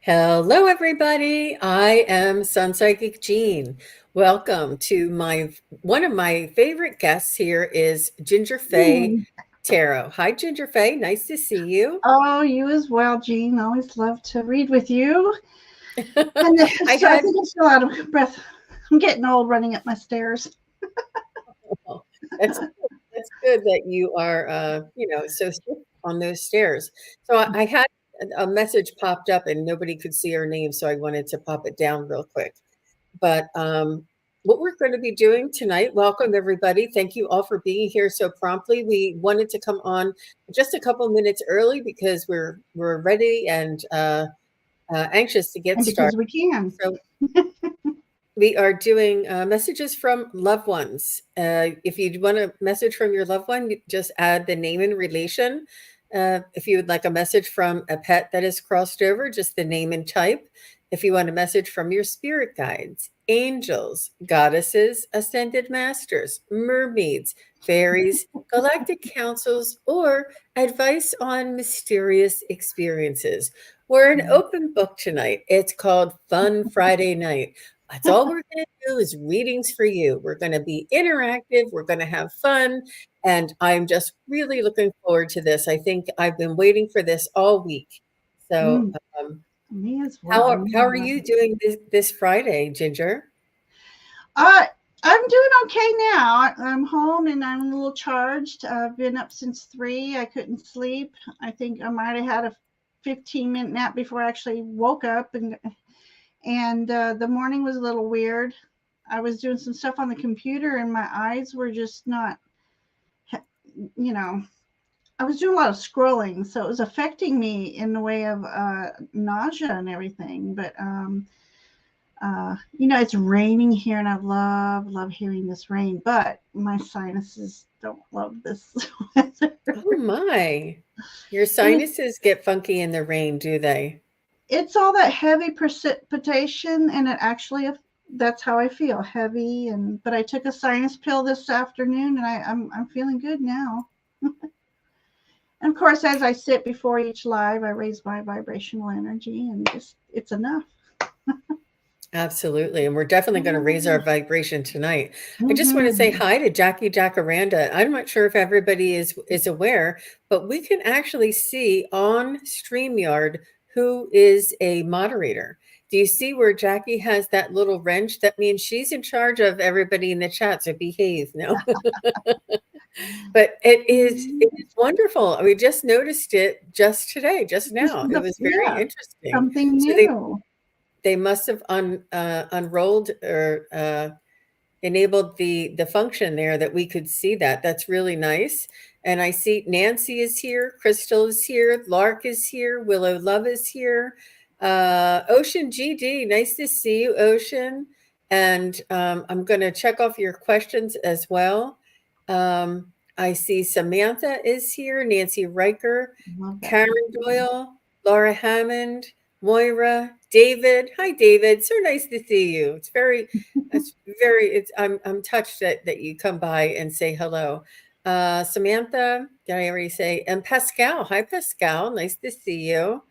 Hello, everybody. I am SunPsychic Jean. Welcome to one of my favorite guests here is gingerfae Hmm. Tarot. Hi, gingerfae. Nice to see you. Oh, you as well, Jean. Always love to read with you. And I so I had think I'm still out of breath. I'm getting old running up my stairs. oh, that's good that you are so swift on those stairs. So I had a message popped up and nobody could see her name, so I wanted to pop it down real quick. But what we're going to be doing tonight, welcome everybody. Thank you all for being here so promptly. We wanted to come on just a couple minutes early because we're ready and anxious to get And started. because we can. So we are doing messages from loved ones. If you want a message from your loved one, you just add the name and relation. If you would like a message from a pet that is crossed over, just the name and type. If you want a message from your spirit guides, angels, goddesses, ascended masters, mermaids, fairies, galactic councils, or advice on mysterious experiences. We're an open book tonight. It's called Fun Friday Night. That's all we're going to do is readings for you. We're going to be interactive. We're going to have fun. And I'm just really looking forward to this. I think I've been waiting for this all week. So, Mm, um, me as how well. are, Me how as are well. you doing this Friday, Ginger? Uh, I'm doing okay now. I'm home and I'm a little charged. I've been up since 3. I couldn't sleep. I think I might have had a 15-minute nap before I actually woke up. And the morning was a little weird. I was doing some stuff on the computer and my eyes were just not, you know, I was doing a lot of scrolling, so it was affecting me in the way of nausea and everything. But it's raining here, and I love hearing this rain. But my sinuses don't love this weather, Oh my. Your and it's sinuses get funky in the rain, do they? it's all that heavy precipitation, and it actually that's how I feel, heavy. And but I took a sinus pill this afternoon, and I'm feeling good now. And of course, as I sit before each live, I raise my vibrational energy, and just it's enough. Absolutely. And we're definitely going to raise our vibration tonight. I just want to say Mm-hmm. hi to Jackie Jacaranda. I'm not sure if everybody is aware, but we can actually see on StreamYard who is a moderator. Do you see where Jackie has that little wrench? That means she's in charge of everybody in the chat, so behave. No. But it is wonderful. We just noticed it just today, just This now. is It was very yeah, interesting. something So new. they must have unrolled or enabled the function there that we could see that. That's really nice. And I see Nancy is here, Crystal is here, Lark is here, Willow Love is here, Ocean GD. Nice to see you, Ocean. And I'm going to check off your questions as well. I see Samantha is here, Nancy Riker, Love that Karen picture. Doyle, Laura Hammond, Moira, David. Hi, David. So nice to see you. I'm touched that you come by and say hello. Samantha, did I already say? And Pascal. Hi, Pascal. Nice to see you.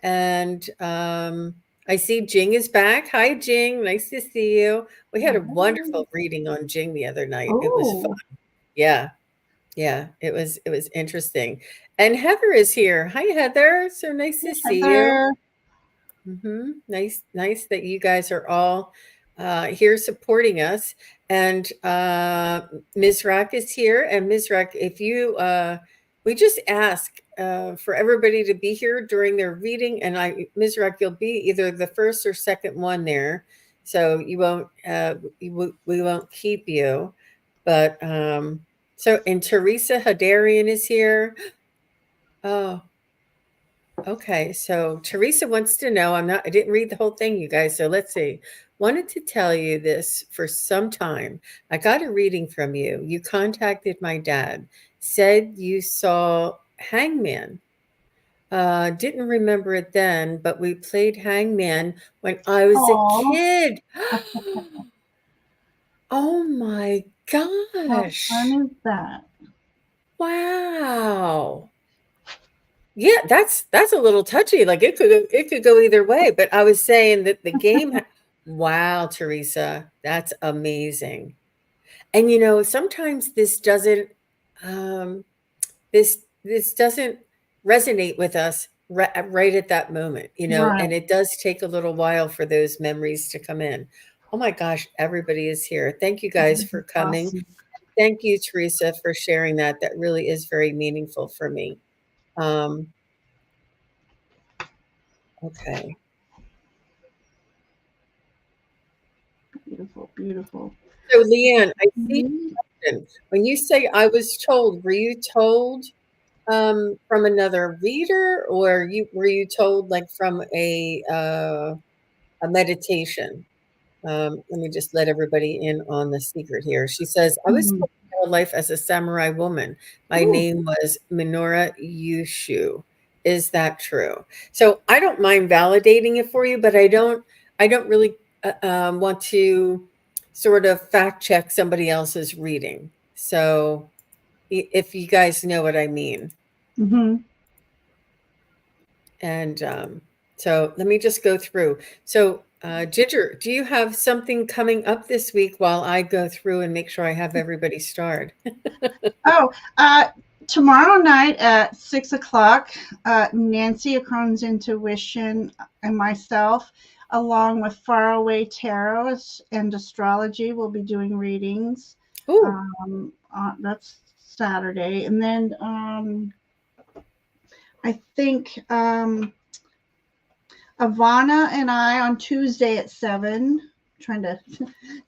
And I see Jing is back. Hi, Jing. Nice to see you. We had a wonderful reading on Jing the other night. It was fun. Oh, Yeah. Yeah, it was interesting. And Heather is here. Hi, Heather. So nice to see you. Heather. Nice that you guys are all here supporting us. And Ms. Rack is here. And Ms. Rack, if you, we just ask for everybody to be here during their reading. And Ms. Rack, you'll be either the first or second one there. So we won't keep you. But and Teresa Hadarian is here. Oh, okay, so Teresa wants to know, I didn't read the whole thing, you guys. So let's see. Wanted to tell you this for some time. I got a reading from you. You contacted my dad, said you saw Hangman. Didn't remember it then, but we played Hangman when I was a Oh, kid. Oh my how fun gosh. is that? Wow. Yeah, that's a little touchy. Like it could go either way. But I was saying that the game. Wow, Teresa, that's amazing. And sometimes this doesn't. Um, this doesn't resonate with us right at that moment, and Right. it does take a little while for those memories to come in. Oh my gosh, everybody is here. Thank you guys for coming. Awesome. Thank you, Teresa, for sharing that. That really is very meaningful for me. Um, okay. Beautiful, beautiful. So, Leanne, I see Mhm. a question. When you say I was told, were you told from another reader, or were you told like from a meditation? Let me just let everybody in on the secret here. She says, I was Mhm. told my whole life as a samurai woman. My Ooh. name was Minora Yushu. Is that true? So I don't mind validating it for you, but I don't really want to sort of fact check somebody else's reading. So if you guys know what I mean. Mhm. And so let me just go through. So, Ginger, do you have something coming up this week while I go through and make sure I have everybody starred? Oh, tomorrow night at 6 o'clock, Nancy Akron's Intuition and myself, along with Faraway Tarot and Astrology, will be doing readings. Oh, That's Saturday, and then I think Ivana and I on Tuesday at 7. Trying to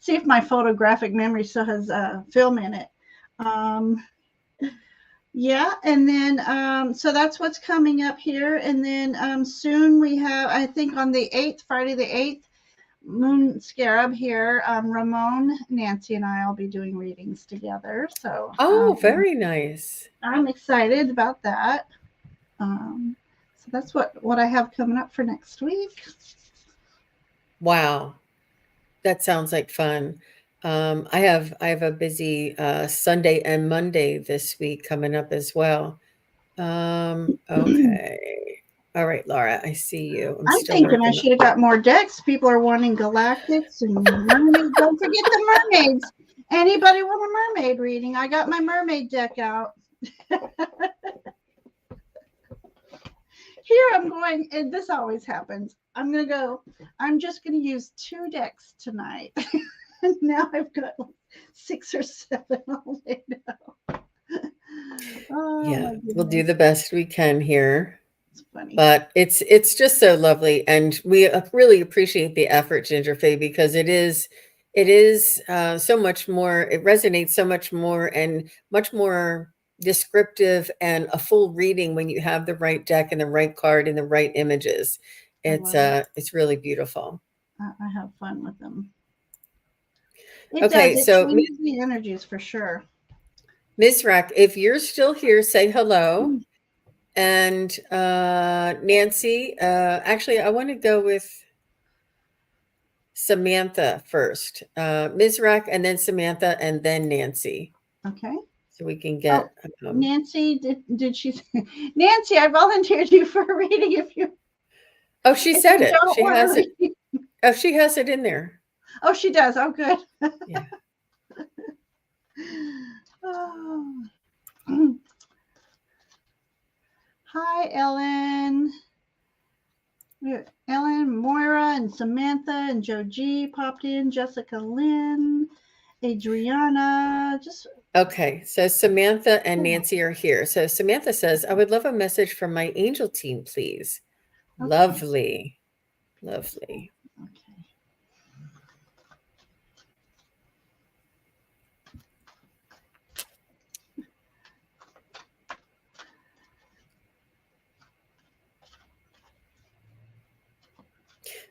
see if my photographic memory still has film in it. Um, Yeah, and then so that's what's coming up here, and then soon we have, I think on the 8th, Friday the 8th, Moon Scarab here. Ramon, Nancy, and I will be doing readings together. So oh, very nice. I'm excited about that. Um, so that's what I have coming up for next week. Wow, that sounds like fun. I have a busy Sunday and Monday this week coming up as well. Okay. All right, Laura, I see you. I'm I'm still thinking I working. should have got more decks. People are wanting galactics and mermaids. Don't forget the mermaids. Anybody want a mermaid reading? I got my mermaid deck out. Here I'm going, and this always happens. I'm just going to use 2 decks tonight. And now I've got like 6 or 7 all laid out. Oh Yeah, my we'll do goodness. the best we can here. It's funny. But it's just so lovely, and we really appreciate the effort, Gingerfae, because it is so much more. It resonates so much more and much more descriptive and a full reading when you have the right deck and the right card and the right images. I It's love it. it's really beautiful. I have fun with them. It does. Okay, It so changes the energies for sure. Ms. Rack, if you're still here, say hello. And Nancy, actually, I want to go with Samantha first. Ms. Rack, and then Samantha, and then Nancy. Okay. So we can Oh, get. Nancy, did she? Nancy, I volunteered you for a reading Oh, she if said you it. don't She want to has it. read. Oh, she has it in there. Oh, she does. Oh, good. Yeah. Oh. Hi, Ellen. Ellen, Moira, and Samantha, and Joe G popped in. Jessica Lynn, Adriana. Just Okay. So Samantha and oh, Nancy are here. So Samantha says, I would love a message from my angel team, please. okay. Lovely. Lovely. Okay.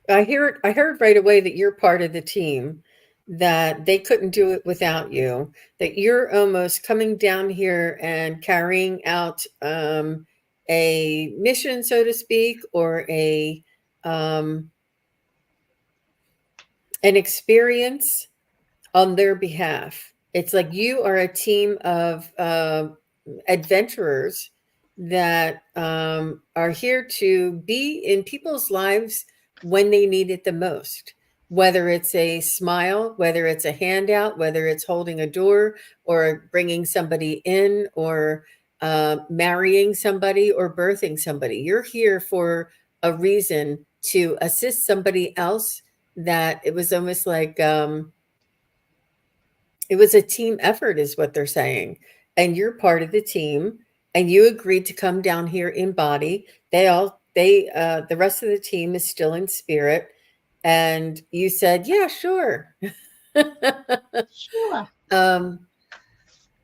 I heard right away that you're part of the team, that they couldn't do it without you, that you're almost coming down here and carrying out a mission, so to speak, or a an experience on their behalf. It's like you are a team of adventurers that are here to be in people's lives when they need it the most. Whether it's a smile, whether it's a handout, whether it's holding a door or bringing somebody in or marrying somebody or birthing somebody. You're here for a reason to assist somebody else. That it was almost like it was a team effort, is what they're saying. And you're part of the team, and you agreed to come down here in body. The rest of the team is still in spirit. And you said, yeah, sure. Sure.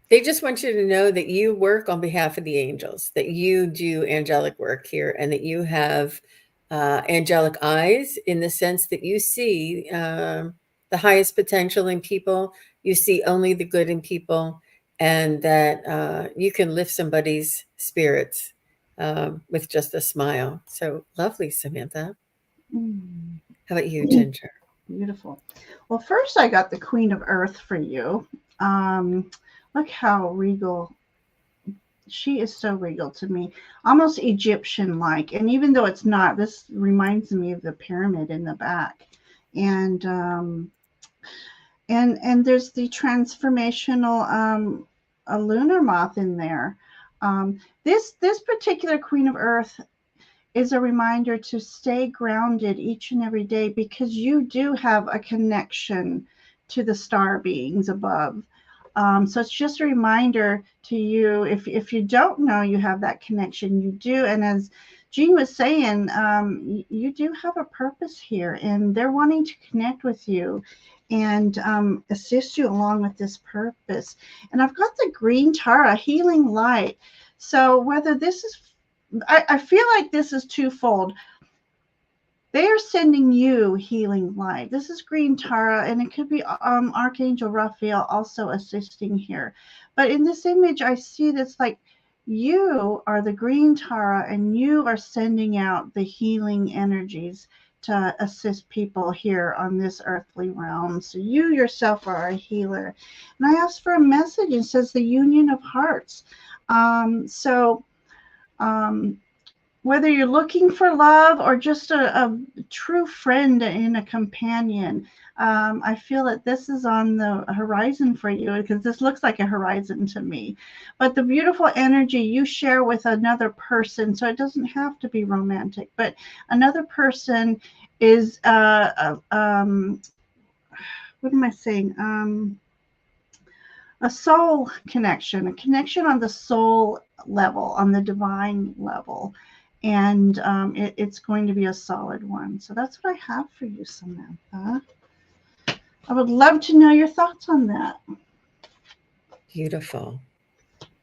They just want you to know that you work on behalf of the angels, that you do angelic work here, and that you have angelic eyes in the sense that you see the highest potential in people. You see only the good in people, and that you can lift somebody's spirits with just a smile. So lovely, Samantha. Mm. How about you, Ginger? Beautiful. Well, first I got the Queen of Earth for you. Look how regal. She is so regal to me, almost Egyptian like. And even though it's not, this reminds me of the pyramid in the back. And there's the transformational a lunar moth in there. This particular Queen of Earth is a reminder to stay grounded each and every day, because you do have a connection to the star beings above. So it's just a reminder to you, if you don't know you have that connection, you do. And as Jean was saying, you do have a purpose here, and they're wanting to connect with you and assist you along with this purpose. And I've got the green Tara, healing light. So whether this is, I feel like this is twofold. They are sending you healing light. This is green Tara, and it could be Archangel Raphael also assisting here. But in this image, I see this like you are the green Tara, and you are sending out the healing energies to assist people here on this earthly realm. So you yourself are a healer. And I asked for a message. It says the union of hearts. So whether you're looking for love or just a true friend and a companion, I feel that this is on the horizon for you, because this looks like a horizon to me. But the beautiful energy you share with another person, so it doesn't have to be romantic, but another person is, what am I saying? A soul connection, a connection on the soul level, on the divine level. And it's going to be a solid one. So that's what I have for you, Samantha. I would love to know your thoughts on that. Beautiful.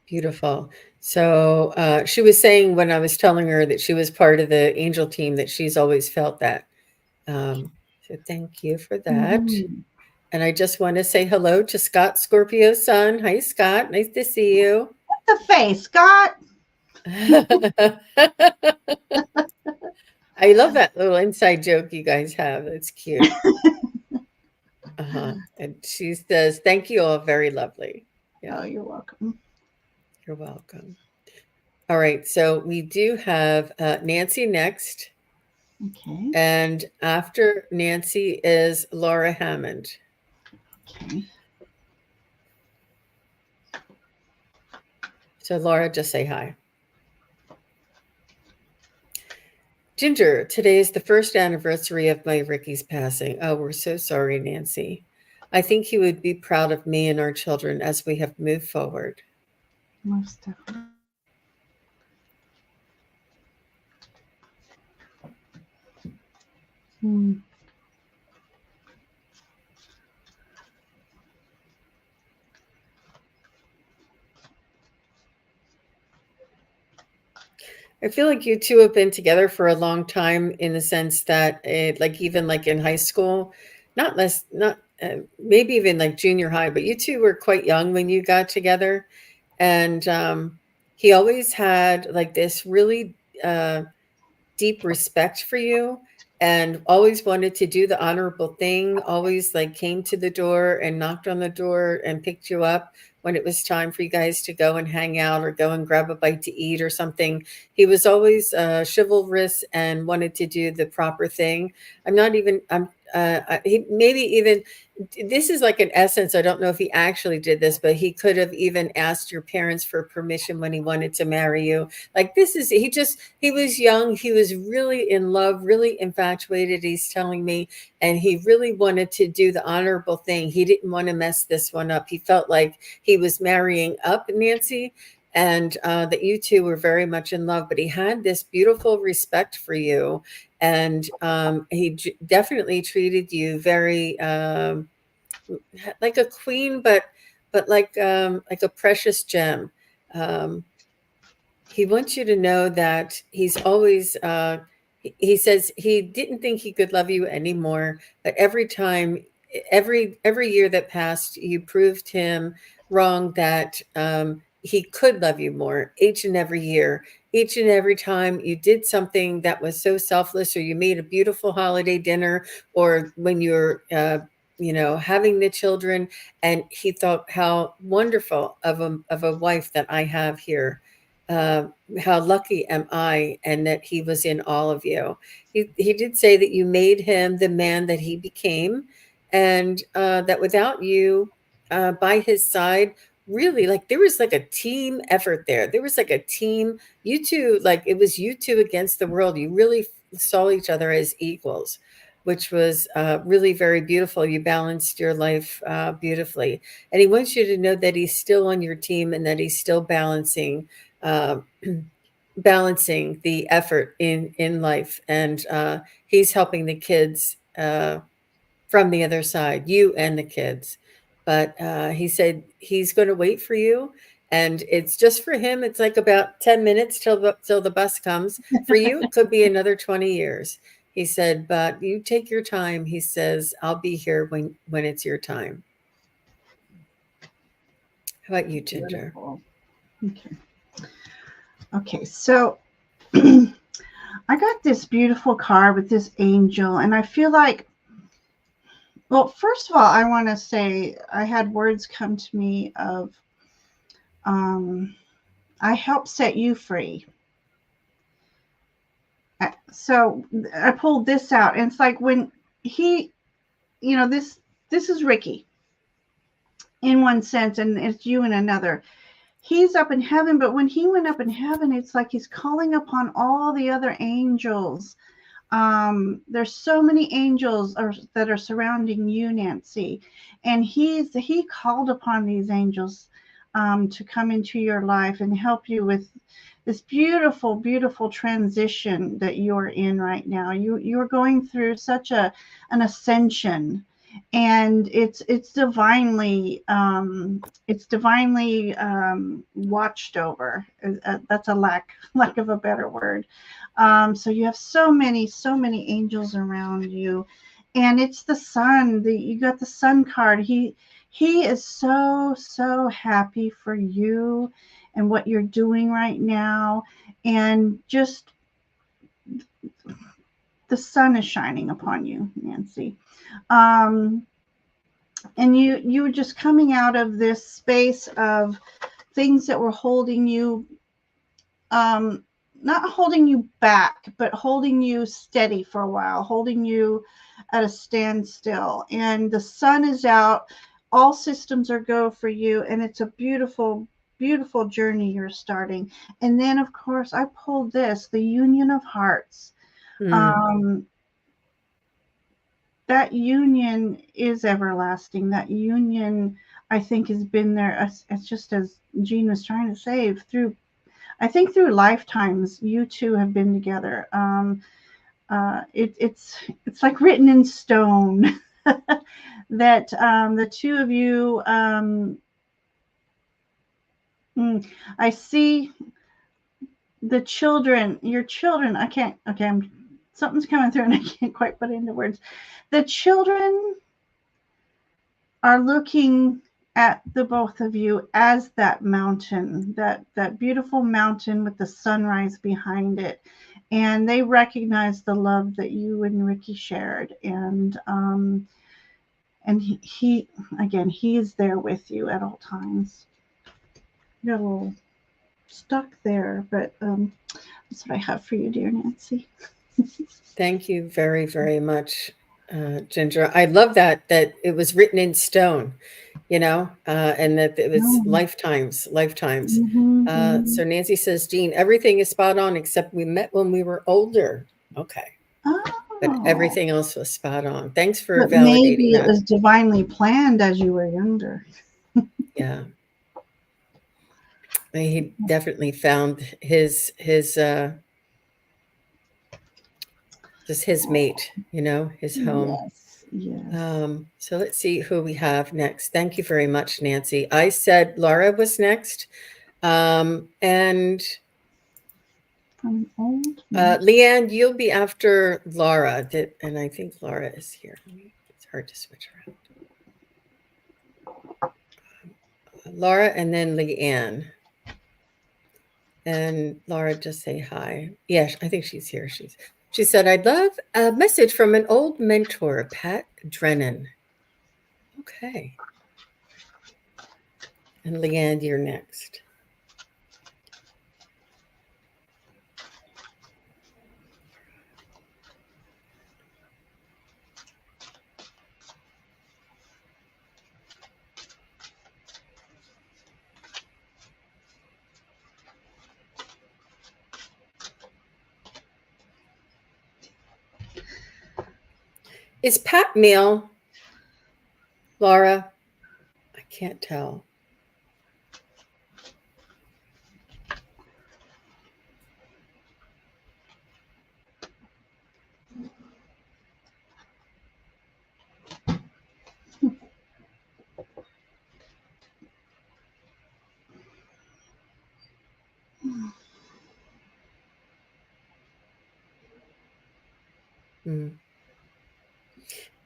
Beautiful. So she was saying when I was telling her that she was part of the angel team that she's always felt that. So thank you for that. Mm-hmm. And I just want to say hello to Scott Scorpio's son. Hi, Scott. Nice to see you. The face, Scott. I love that little inside joke you guys have. That's cute. And she says, thank you all. Very lovely. Yeah, Oh, you're welcome. you're welcome. All right. So we do have Nancy next. Okay. And after Nancy is Laura Hammond. Okay. So Laura, just say hi. Ginger, today is the first anniversary of my Ricky's passing. Oh, we're so sorry, Nancy. I think he would be proud of me and our children as we have moved forward. Most definitely. Hmm. I feel like you two have been together for a long time in the sense that, like even like in high school, not maybe even like junior high, but you two were quite young when you got together, and he always had like this really deep respect for you, and always wanted to do the honorable thing. Always like came to the door and knocked on the door and picked you up when it was time for you guys to go and hang out or go and grab a bite to eat or something. He was always chivalrous and wanted to do the proper thing. He maybe even, this is like an essence. I don't know if he actually did this, but he could have even asked your parents for permission when he wanted to marry you. Like, he was young. He was really in love, really infatuated. He's telling me, and he really wanted to do the honorable thing. He didn't want to mess this one up. He felt like he was marrying up Nancy, and that you two were very much in love, but he had this beautiful respect for you. And definitely treated you very like a queen, but like a precious gem. Um, he wants you to know that he's always he says he didn't think he could love you anymore, but every year that passed, you proved him wrong, that he could love you more each and every year. Each and every time you did something that was so selfless, or you made a beautiful holiday dinner, or when you're having the children, and he thought how wonderful of a wife that I have here. uh, how lucky am I, and that he was in all of you. He did say that you made him the man that he became, and that without you by his side, really, like, there was like a team effort there. There was like a team, you two, like it was you two against the world. You really saw each other as equals, which was really very beautiful. You balanced your life beautifully. And he wants you to know that he's still on your team, and that he's still uh, balancing the effort in life, and he's helping the kids from the other side, you and the kids. But he said he's going to wait for you, and it's just for him. It's like about 10 minutes till the bus comes. For you, it could be another 20 years. He said, but you take your time. He says, I'll be here when it's your time. How about you, Ginger? Beautiful. Okay. Okay. So I got this beautiful card with this angel, and I feel like, well, first of all, I want to say I had words come to me of, I help set you free. So I pulled this out, and it's like when he, this is Ricky in one sense, and it's you in another. He's up in heaven, but when he went up in heaven, it's like he's calling upon all the other angels. There's so many angels that are surrounding you, Nancy, and he called upon these angels to come into your life and help you with this beautiful, beautiful transition that you're in right now. You're going through such an ascension, and it's divinely watched over. That's a lack of a better word. So you have so many angels around you, and it's the sun. You got the sun card. He is so happy for you and what you're doing right now, and just the sun is shining upon you, Nancy. And you were just coming out of this space of things that were holding you, not holding you back, but holding you steady for a while, holding you at a standstill. And the sun is out, all systems are go for you, and it's a beautiful, beautiful journey you're starting. And then, of course, I pulled this, the Union of Hearts. Mm. That union is everlasting. That union, I think, has been there. It's just as Jean was trying to say, through lifetimes, you two have been together. It's like written in stone that the two of you. I see the children, your children. I can't. Okay, something's coming through, and I can't quite put it into words. The children are looking at the both of you as that mountain, that beautiful mountain with the sunrise behind it, and they recognize the love that you and Ricky shared, and he again, he is there with you at all times. got a little stuck there, but that's what I have for you, dear Nancy. Thank you very, very much, Ginger. I love that it was written in stone, and that it was Oh. lifetimes. Mm-hmm. So Nancy says, Jean, everything is spot on except we met when we were older. Okay. But Oh, everything else was spot on. Thanks for but validating maybe it that. was divinely planned as you were younger. Yeah. He definitely found his just his mate, his home. Yes, yes. So let's see who we have next. Thank you very much, Nancy. I said Laura was next. And From an old man. Leanne, you'll be after Laura. And I think Laura is here. It's hard to switch around. Laura and then Leanne. And Laura, just say hi. Yeah, I think she's here. She said, I'd love a message from an old mentor, Pat Drennan. Okay. And Leanne, you're next. Is Pat male, Laura? I can't tell. Hmm.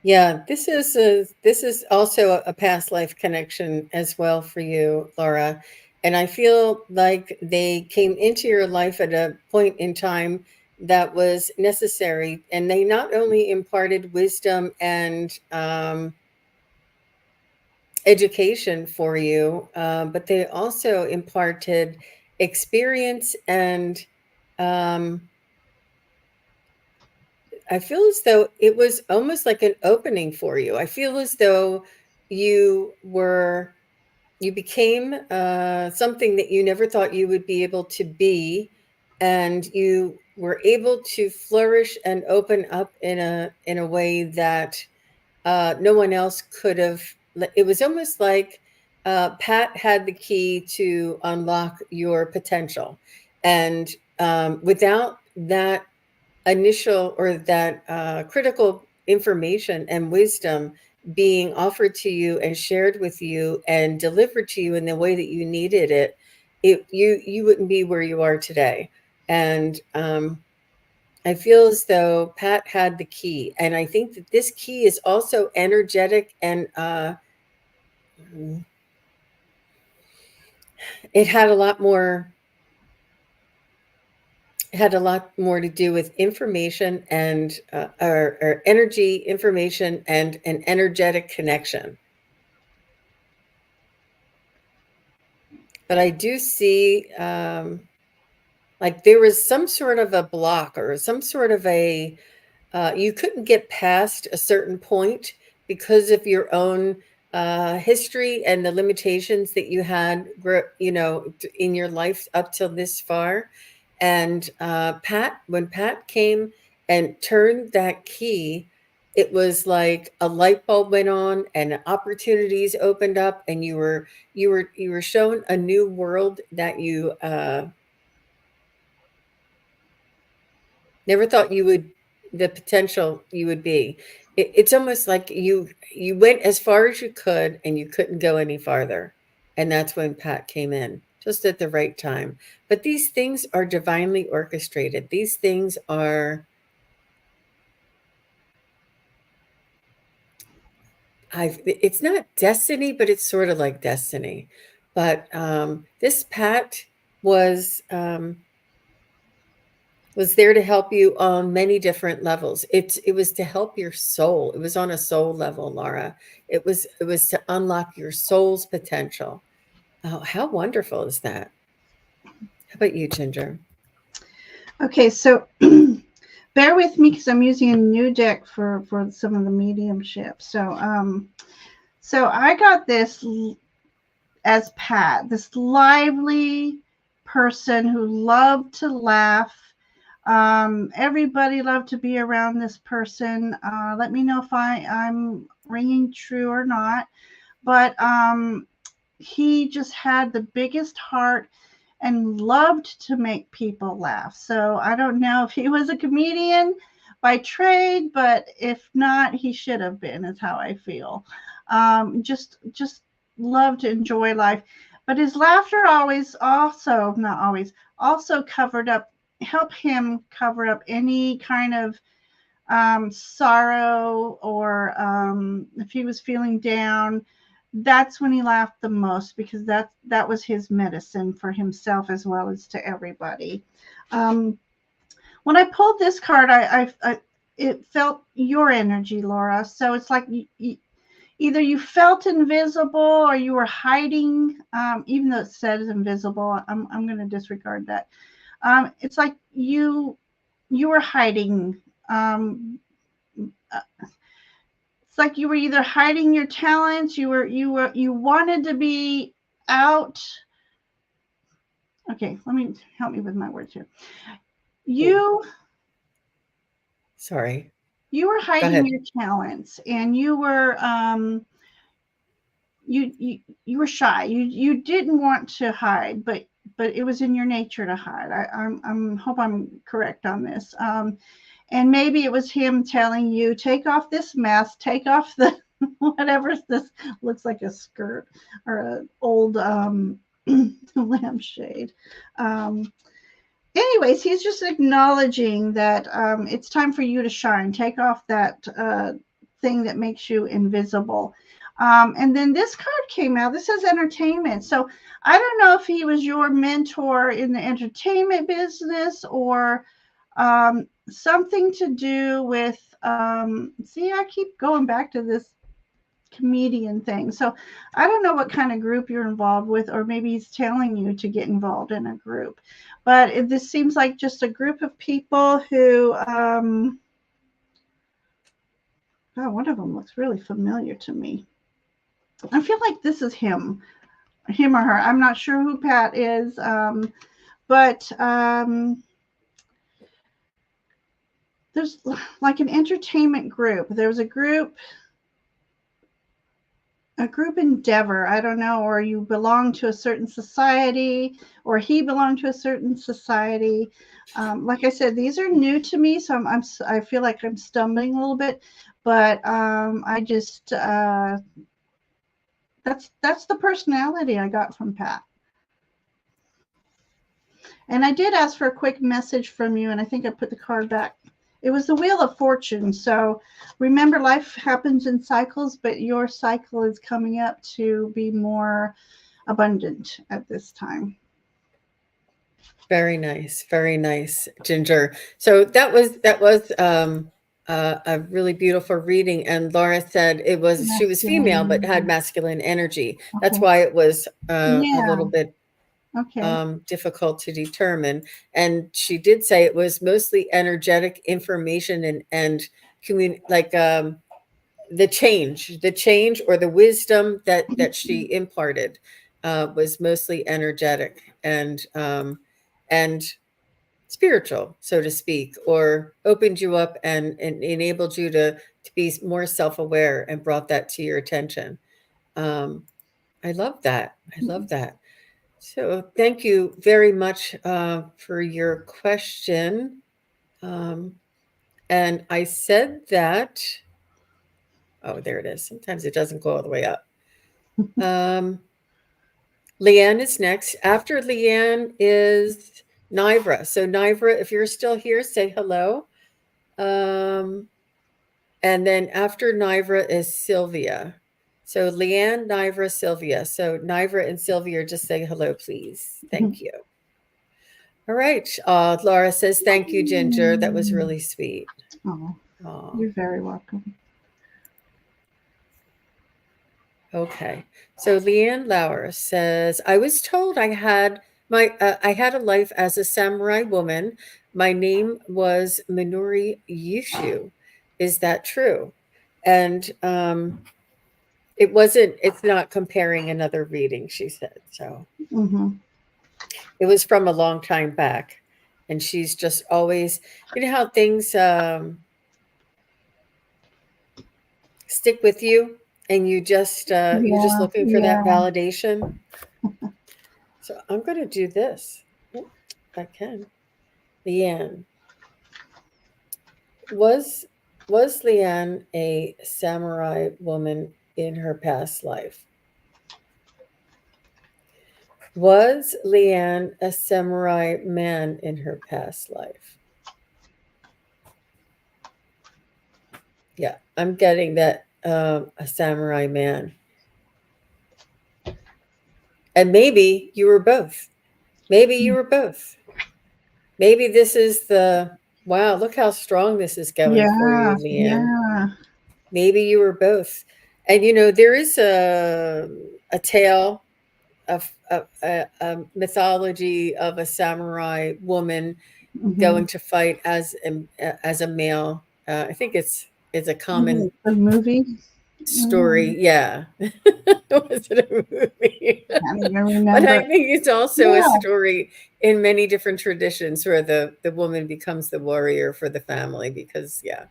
Yeah, this is also a past life connection as well for you, Laura. And I feel like they came into your life at a point in time that was necessary, and they not only imparted wisdom and education for you, but they also imparted experience and um, I feel as though it was almost like an opening for you. I feel as though you were you became something that you never thought you would be able to be, and you were able to flourish and open up in a way that no one else could have. It was almost like Pat had the key to unlock your potential, and without that initial or that critical information and wisdom being offered to you and shared with you and delivered to you in the way that you needed you wouldn't be where you are today. And I feel as though Pat had the key, and I think that this key is also energetic and it had a lot more to do with information and or energy information and an energetic connection. But I do see like there was some sort of a block or some sort of a you couldn't get past a certain point because of your own history and the limitations that you had, in your life up till this far. And when Pat came and turned that key, it was like a light bulb went on and opportunities opened up, and you were shown a new world that you never thought the potential you would be. It's almost like you went as far as you could and you couldn't go any farther. And that's when Pat came in, just at the right time. But these things are divinely orchestrated. These things are it's not destiny, but it's sort of like destiny. But this Pat was was there to help you on many different levels. It was to help your soul. It was on a soul level, Laura. It was to unlock your soul's potential. Oh, how wonderful is that? How about you, Ginger? Okay, so bear with me because I'm using a new deck for some of the mediumship. So I got this as Pat, this lively person who loved to laugh. Everybody loved to be around this person. Let me know if I'm ringing true or not. But he just had the biggest heart and loved to make people laugh. So I don't know if he was a comedian by trade, but if not, he should have been, is how I feel. Just loved to enjoy life. But his laughter always also, not always, also covered up, help him cover up any kind of sorrow, or if he was feeling down, that's when he laughed the most, because that was his medicine for himself as well as to everybody. When I pulled this card, I it felt your energy, Laura. So it's like either you felt invisible or you were hiding. Even though it says invisible, I'm going to disregard that. It's like you were hiding. It's like you were either hiding your talents, you wanted to be out. Okay, let me help me with my words here. You Sorry. you were Go hiding ahead. your talents, and you were you were shy. You didn't want to hide, but it was in your nature to hide. I'm hope I'm correct on this. And maybe it was him telling you, take off this mask, take off the whatever this looks like, a skirt or an old lampshade. Anyways, he's just acknowledging that it's time for you to shine. Take off that thing that makes you invisible. And then this card came out. This says entertainment. So I don't know if he was your mentor in the entertainment business, or something to do with, see, I keep going back to this comedian thing. So I don't know what kind of group you're involved with, or maybe he's telling you to get involved in a group. But this seems like just a group of people who, oh, one of them looks really familiar to me. I feel like this is him or her. I'm not sure who Pat is, but there's like an entertainment group. There was a group endeavor. I don't know, or you belong to a certain society, or he belonged to a certain society. Like I said, these are new to me, so I feel like I'm stumbling a little bit, but I just that's the personality I got from Pat. And I did ask for a quick message from you, and I think I put the card back. It was the Wheel of Fortune. So remember, life happens in cycles, but your cycle is coming up to be more abundant at this time. Very nice, Ginger. So that was a really beautiful reading. And Laura said she was female but had Masculine. masculine energy. That's Okay. why it was a Yeah. little bit Okay. difficult to determine. And she did say it was mostly energetic information and like the change or the wisdom that she imparted was mostly energetic and spiritual, so to speak, or opened you up and enabled you to be more self-aware and brought that to your attention. I love that. I love that. So thank you very much for your question. And I said that, oh, there it is. Sometimes it doesn't go all the way up. Leanne is next. After Leanne is Nivra. So Nivra, if you're still here, say hello. And then after Nivra is Sylvia. So Leanne, Nivra, Sylvia. So Nivra and Sylvia, just say hello, please. Thank you. All right. Laura says, thank you, Ginger. That was really sweet. Oh, Aw. you're very welcome. Okay. So Leanne Lauer says, I was told I had a life as a samurai woman. My name was Minori Yushu. Is that true? And it's not comparing another reading, she said. So Mm-hmm. it was from a long time back. And she's just always, you know how things stick with you and you're just Yeah, looking for that yeah. validation. So I'm going to do this. Oh, if I can. Leanne. Was was Leanne a samurai woman in her past life? Was Leanne a samurai man in her past life? Yeah, I'm getting that a samurai man. And maybe you were both. Maybe you were both. Maybe this is wow, look how strong this is going for you, Yeah, Leanne. yeah. Maybe you were both. And there is a tale of a mythology of a samurai woman Mm-hmm. going to fight as a male. I think it's a common The movie. story. Yeah. Was it a movie? I can't even But I remember. think it's also a Yeah. story in many different traditions where the woman becomes the warrior for the family because yeah.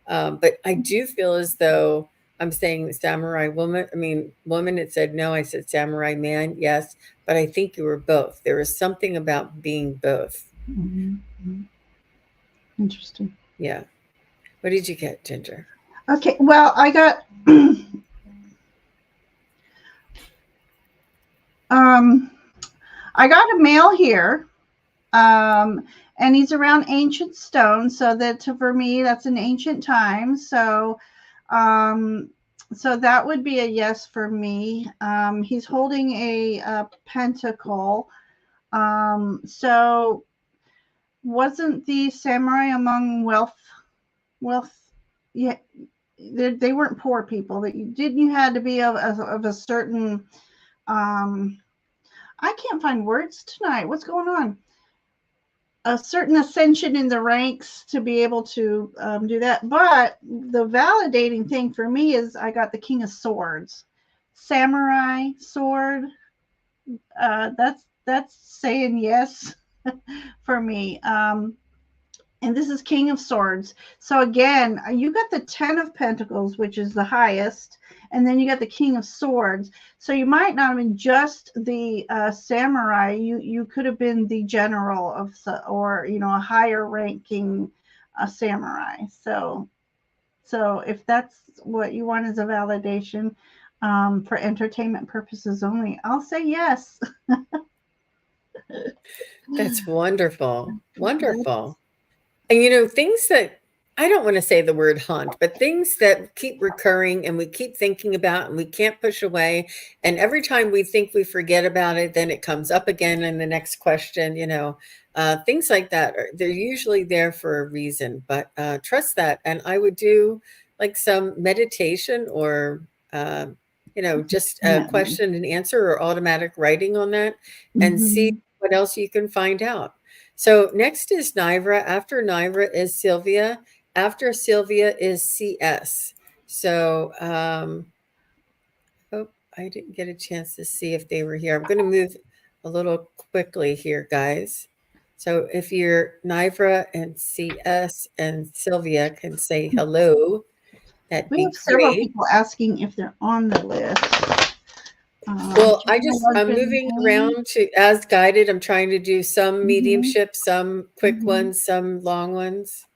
But I do feel as though I'm saying samurai woman. I mean, woman, it said no. I said samurai man, yes. But I think you were both. There is something about being both. Mm-hmm. Interesting. Yeah. What did you get, Ginger? Okay, well, um I got a mail here. Um and he's around ancient stone, so that for me that's an ancient time. Um so that would be a yes for me. He's holding a pentacle. So wasn't the samurai among wealth? Yeah, they weren't poor people. That you had to be of a certain. Um, I can't find words tonight. What's going on? A certain ascension in the ranks to be able to do that. But the validating thing for me is I got the King of Swords, samurai sword. That's saying yes for me. And this is King of Swords. So again, you got the 10 of Pentacles, which is the highest, and then you got the King of Swords. So you might not have been just the samurai. You could have been the general or a higher ranking samurai. So if that's what you want as a validation for entertainment purposes only, I'll say yes. That's wonderful. That's, Wonderful. And things that I don't want to say the word haunt, but things that keep recurring and we keep thinking about and we can't push away. And every time we think we forget about it, then it comes up again in the next question. Things like that. They're usually there for a reason, but trust that. And I would do like some meditation or, just a definitely. question and answer or automatic writing on that and see Mhm. what else you can find out. So next is Nivra. After Nivra is Sylvia. After Sylvia is CS. So, oh, I didn't get a chance to see if they were here. I'm going to move a little quickly here, guys. So if you're Nivra and CS and Sylvia can say hello, that'd We be have several great. people asking if they're on the list. Well, Do you know my I'm husband's moving name? around to as guided. I'm trying to do some Mhm, mediumship, some quick mhm. ones, some long ones.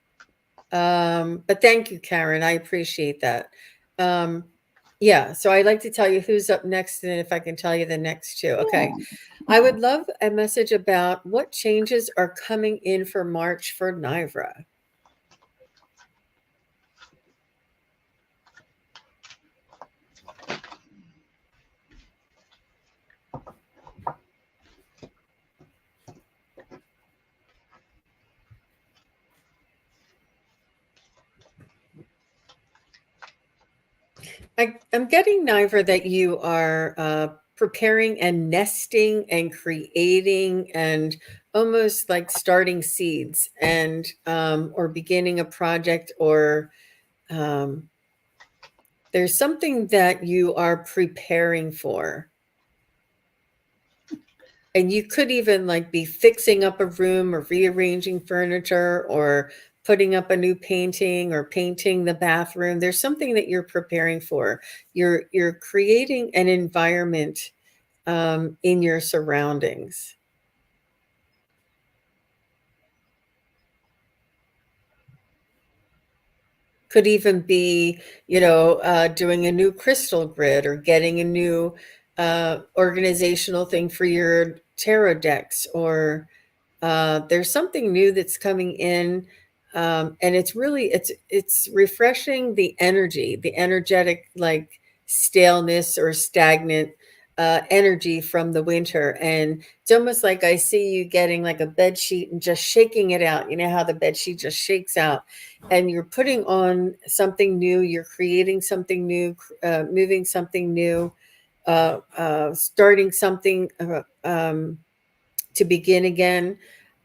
But thank you, Karen. I appreciate that. Um, yeah, so I'd like to tell you who's up next and if I can tell you the next two. Okay. Yeah. I would love a message about what changes are coming in for March for Nivra. I'm getting, Niver, that you are preparing and nesting and creating and almost like starting seeds and or beginning a project, or um, there's something that you are preparing for. And you could even like be fixing up a room or rearranging furniture or putting up a new painting or painting the bathroom. There's something that you're preparing for. You're creating an environment in your surroundings. Could even be, doing a new crystal grid or getting a new organizational thing for your tarot decks, or there's something new that's coming in, and it's refreshing the energy, the energetic, like staleness or stagnant energy from the winter. And it's almost like I see you getting like a bed sheet and just shaking it out. You know how the bed sheet just shakes out, and you're putting on something new. You're creating something new, moving something new, starting something to begin again.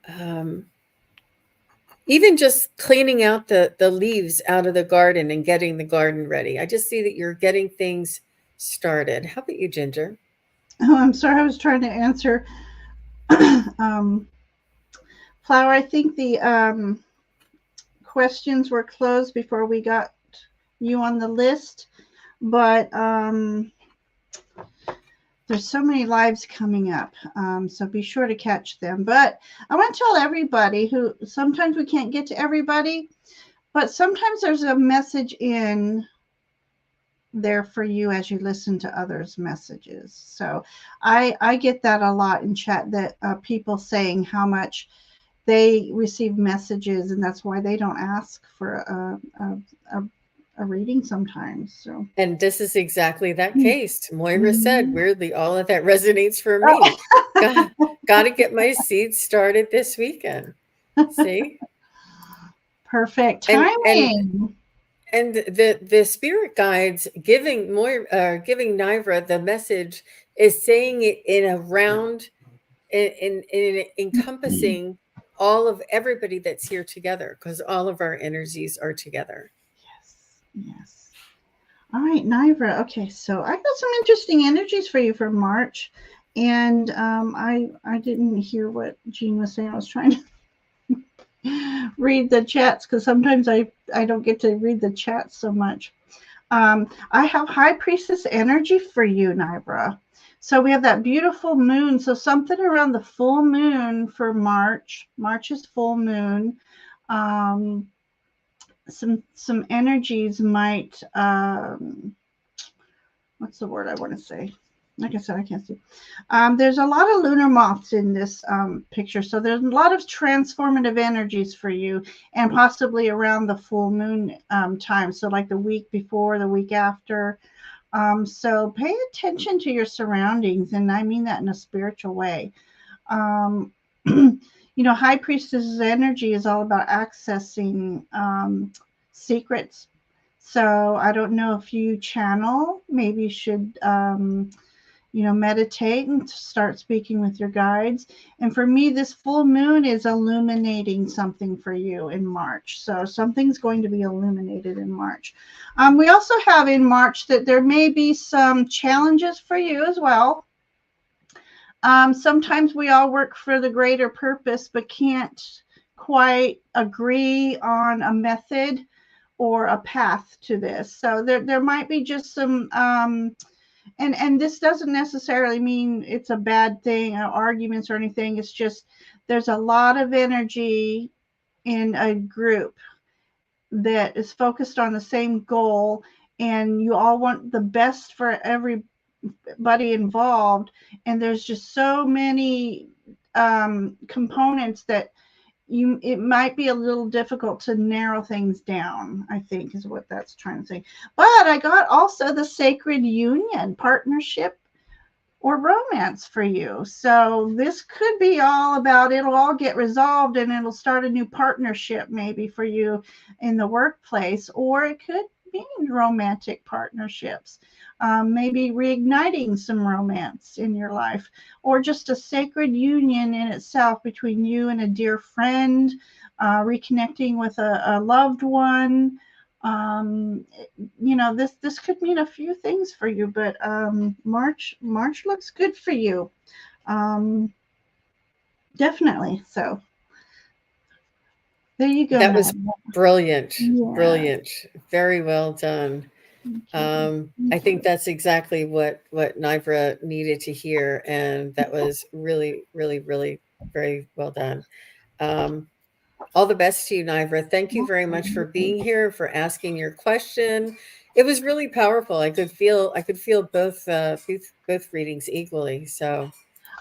um, Even just cleaning out the leaves out of the garden and getting the garden ready. I just see that you're getting things started. How about you, Ginger? Oh, I'm sorry. I was trying to answer. um, Flower, I think the questions were closed before we got you on the list, but there's so many lives coming up, so be sure to catch them. But I want to tell everybody who sometimes we can't get to everybody, but sometimes there's a message in there for you as you listen to others' messages. So I get that a lot in chat, that people saying how much they receive messages, and that's why they don't ask for a reading sometimes. So. And this is exactly that Mm-hmm. case. Moira said, weirdly, all of that resonates for me. Got to get my seeds started this weekend. See? Perfect And timing. the spirit guides giving giving Nivra the message is saying it in a round, in encompassing all of everybody that's here together, because all of our energies are together. Yes, yes. All right, Nivra. Okay, so I got some interesting energies for you for March, and I didn't hear what Jean was saying. I was trying to read the chats because sometimes I don't get to read the chats so much. I have High Priestess energy for you, Nivra. So we have that beautiful moon. So something around the full moon for March. March is full moon. Um, some energies might what's the word I want to say? Like I said, I can't see. There's a lot of lunar moths in this picture, so there's a lot of transformative energies for you, and possibly around the full moon time. So like the week before, the week after. So pay attention to your surroundings, and I mean that in a spiritual way. High priestess energy is all about accessing secrets. So I don't know if you channel, maybe you should, meditate and start speaking with your guides. And for me, this full moon is illuminating something for you in March. So something's going to be illuminated in March. We also have in March that there may be some challenges for you as well. Sometimes we all work for the greater purpose, but can't quite agree on a method or a path to this. So there might be just some, and this doesn't necessarily mean it's a bad thing, arguments or anything. It's just there's a lot of energy in a group that is focused on the same goal, and you all want the best for everybody involved, and there's just so many components that it might be a little difficult to narrow things down, I think is what that's trying to say. But I got also the sacred union, partnership, or romance for you. So this could be all about, it'll all get resolved and it'll start a new partnership maybe for you in the workplace, or it could be in romantic partnerships, maybe reigniting some romance in your life, or just a sacred union in itself between you and a dear friend, reconnecting with a loved one. This could mean a few things for you, but March looks good for you. Um, Definitely. So there you go, That was Nadia. brilliant. Yeah. Brilliant. Very well done. Thank you. I Thank think you. that's exactly what Nivra needed to hear, and that was really, really, really very well done. Um, all the best to you, Nivra. Thank you very much for being here, for asking your question. It was really powerful. I could feel both readings equally. So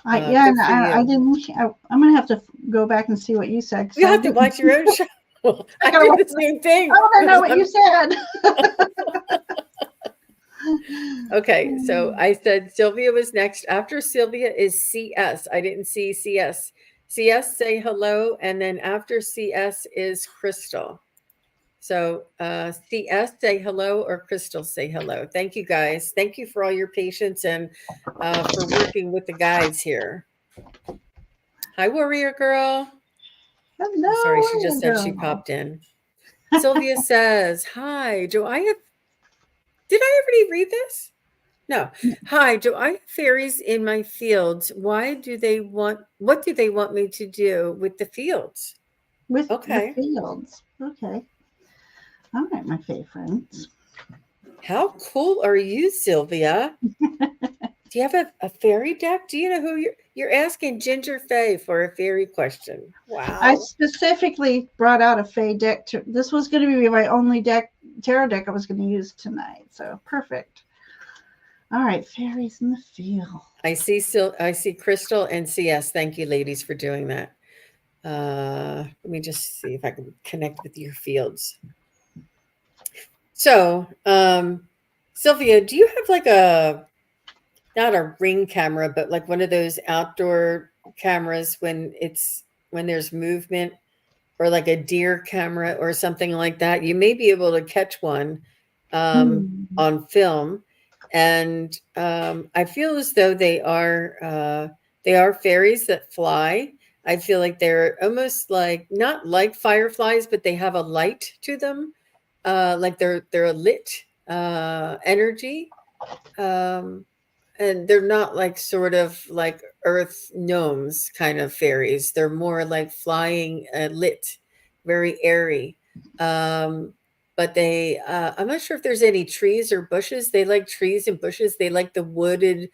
Yeah, good and for I you. didn't. I'm gonna have to go back and see what you said because You I have to didn't. watch your own show. I I gotta did watch. the same I thing. want to know what you said. Okay, so I said Sylvia was next. After Sylvia is CS. I didn't see CS. CS, say hello, and then after CS is Crystal. So CS, say hello, or Crystal, say hello. Thank you, guys. Thank you for all your patience and for working with the guides here. Hi, Warrior Girl. I'm sorry, Hello, she just said she girl. popped in. Sylvia says, hi, did I already read this? No. Hi, do I have fairies in my fields? What do they want me to do with the fields? With the Okay. fields. Okay. All right, my favorites. How cool are you, Sylvia? Do you have a fairy deck? Do you know who you're asking Ginger Fae for a fairy question? I Wow. specifically brought out a Fae deck. This was going to be my only tarot deck I was going to use tonight. So perfect. All right, fairies in the field. I see Crystal and CS. Thank you, ladies, for doing that. Let me just see if I can connect with your fields. So, Sylvia, do you have like not a ring camera, but like one of those outdoor cameras when there's movement, or like a deer camera or something like that? You may be able to catch one Hmm. on film, and I feel as though they are fairies that fly. I feel like they're almost like not like fireflies, but they have a light to them, like they're a lit energy. Um, and they're not like sort of like earth gnomes kind of fairies. They're more like flying, lit, very airy. Um, but I'm not sure if there's any trees or bushes. They like trees and bushes. They like the wooded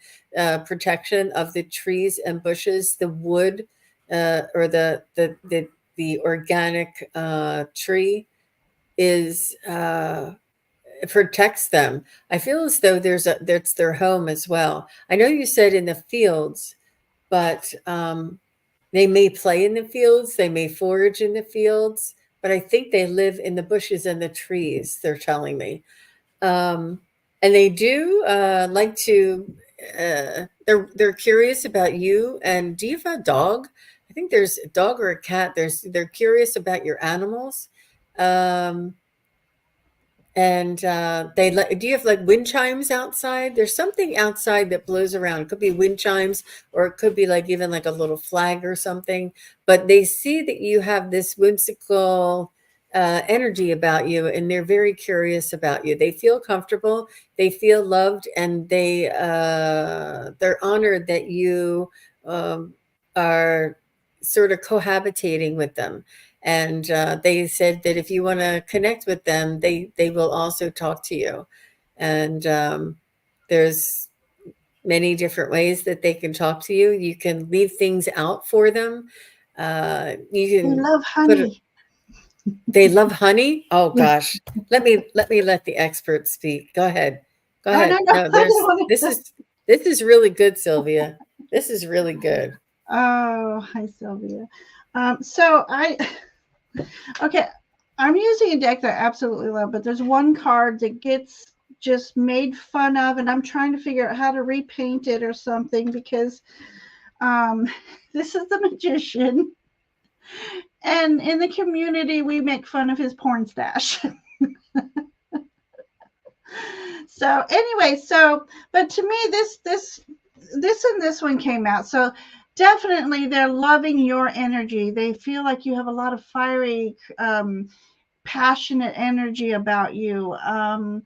protection of the trees and bushes, the wood, or the organic tree is it protects them. I feel as though that's their home as well. I know you said in the fields, but they may play in the fields, they may forage in the fields, but I think they live in the bushes and the trees. They're telling me, um, and they do like to. They're curious about you. And do you have a dog? I think there's a dog or a cat. They're curious about your animals. Um, and do you have like wind chimes outside? There's something outside that blows around. It could be wind chimes, or it could be like even like a little flag or something. But they see that you have this whimsical energy about you, and they're very curious about you. They feel comfortable, they feel loved, and they're honored that you are sort of cohabitating with them. And they said that if you want to connect with them, they will also talk to you. And there's many different ways that they can talk to you. You can leave things out for them. You They can love put. honey. They love honey. Oh Yeah. gosh, let the experts speak. Go ahead. Go Oh no, ahead. no, No, I didn't want to. this is really good, Sylvia. This is really good. Oh, hi, Sylvia. So I okay. I'm using a deck that I absolutely love, but there's one card that gets just made fun of, and I'm trying to figure out how to repaint it or something because um, this is the magician, and in the community we make fun of his porn stash. So anyway, but to me, this one came out. So definitely, they're loving your energy. They feel like you have a lot of fiery, passionate energy about you. Um,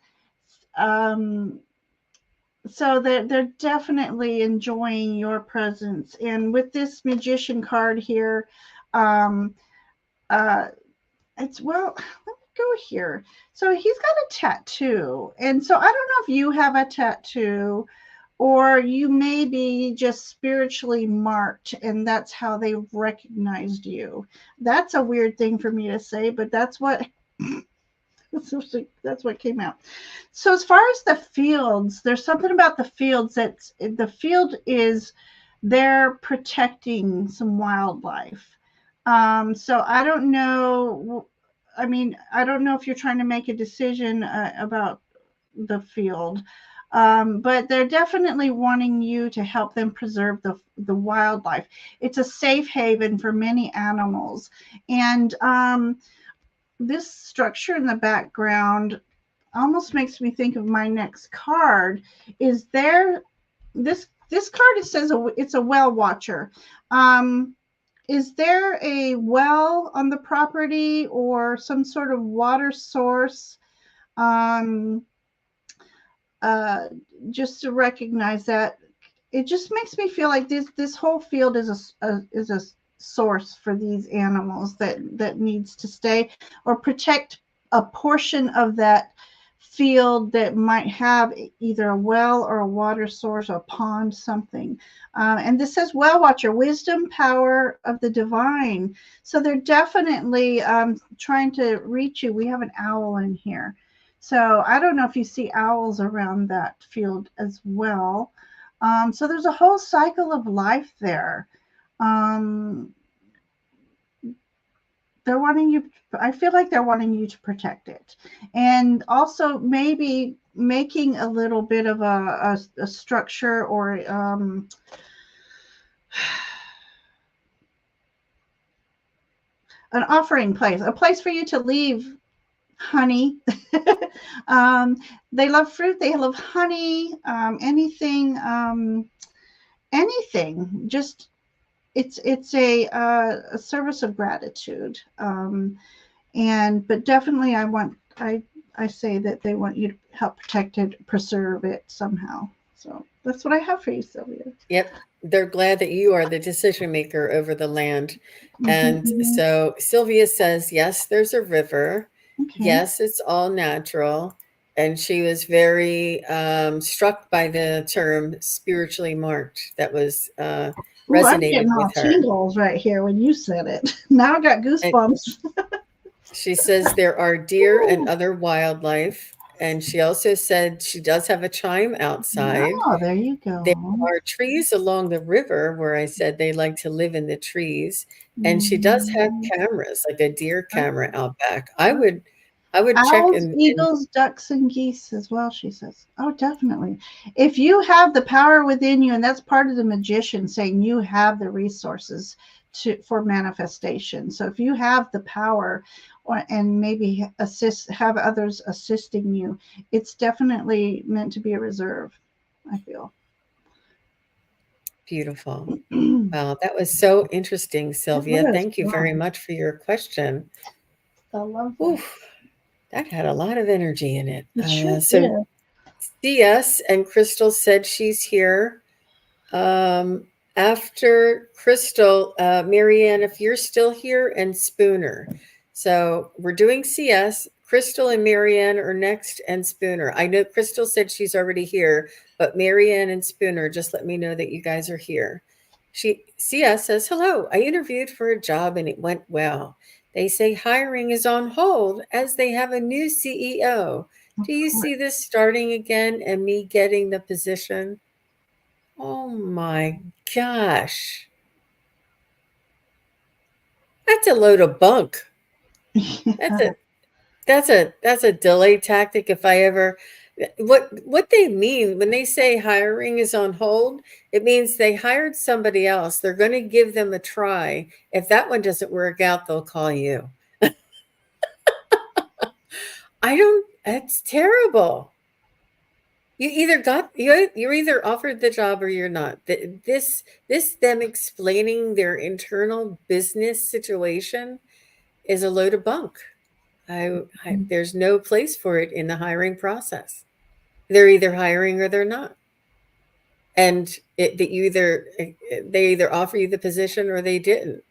so they're definitely enjoying your presence. And with this magician card here, um, uh, it's well. Let me go here. So he's got a tattoo, and so I don't know if you have a tattoo, or you may be just spiritually marked, and that's how they recognized you. That's a weird thing for me to say, but that's what that's what came out. So as far as the fields, there's something about the fields that the field is they're protecting some wildlife. So I don't know. I mean, I don't know if you're trying to make a decision about the field, but they're definitely wanting you to help them preserve the wildlife. It's a safe haven for many animals, and this structure in the background almost makes me think of my next card. Is there this card? It says it's a well watcher. Is there a well on the property or some sort of water source? Um, uh, just to recognize that, it just makes me feel like this whole field is a source for these animals that needs to stay or protect a portion of that field that might have either a well or a water source, a pond, something. And this says well watcher, wisdom, power of the divine. So they're definitely trying to reach you. We have an owl in here. So I don't know if you see owls around that field as well. So there's a whole cycle of life there. Um, they're wanting you, I feel like they're wanting you to protect it. And also maybe making a little bit of a structure or an offering place, a place for you to leave honey. They love fruit, they love honey, anything. Just it's a service of gratitude. And but definitely I say that they want you to help protect it, preserve it somehow. So that's what I have for you, Sylvia. Yep. They're glad that you are the decision maker over the land. And Mm-hmm. so Sylvia says, yes, there's a river. Okay. Yes, it's all natural. And she was very struck by the term spiritually marked. That was Ooh, I'm getting resonated all with her. tingles right here when you said it. Now I got And goosebumps. she says there are deer and Ooh. other wildlife. And she also said she does have a chime outside. Oh, there you There go. are trees along the river where I said they like to live in the trees, and she does have Mm. cameras, like a deer camera Okay. out back. I would check Owls, and eagles, ducks, and geese as well, she says. Oh, definitely. If you have the power within you, and that's part of the magician saying you have the resources for manifestation. So if you have the power and maybe have others assisting you, it's definitely meant to be a reserve, I feel. beautiful. It Wow, that was so interesting, Sylvia. was. Thank you very Wow. much for your question. I love that. Oof, that had a lot of energy in it. It sure So did. CS and Crystal said she's here. Um, After Crystal, Marianne, if you're still here, and Spooner. So we're doing CS. Crystal and Marianne are next, and Spooner. I know Crystal said she's already here, but Marianne and Spooner, just let me know that you guys are here. CS says, hello, I interviewed for a job and it went well. They say hiring is on hold as they have a new CEO. Of Do you course. see this starting again and me getting the position? Oh my gosh. That's a load of bunk. That's a that's a delay tactic if I ever what they mean when they say hiring is on hold, it means they hired somebody else. They're going to give them a try. If that one doesn't work out, they'll call you. I don't That's terrible. you're either offered the job or you're not. This them explaining their internal business situation is a load of bunk. There's no place for it in the hiring process. They're either hiring or they're not, and that you either they either offer you the position or they didn't.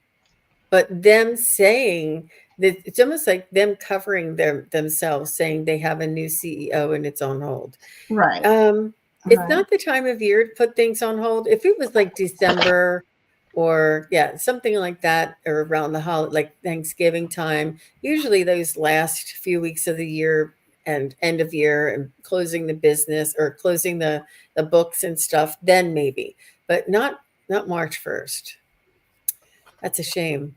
But them saying that, it's almost like them covering themselves, saying they have a new CEO and it's on hold. Right. It's Right. not the time of year to put things on hold. If it was like December or something like that, or around the holiday, like Thanksgiving time, usually those last few weeks of the year and end of year and closing the business or closing the books and stuff, then maybe, but not March 1st. That's a shame.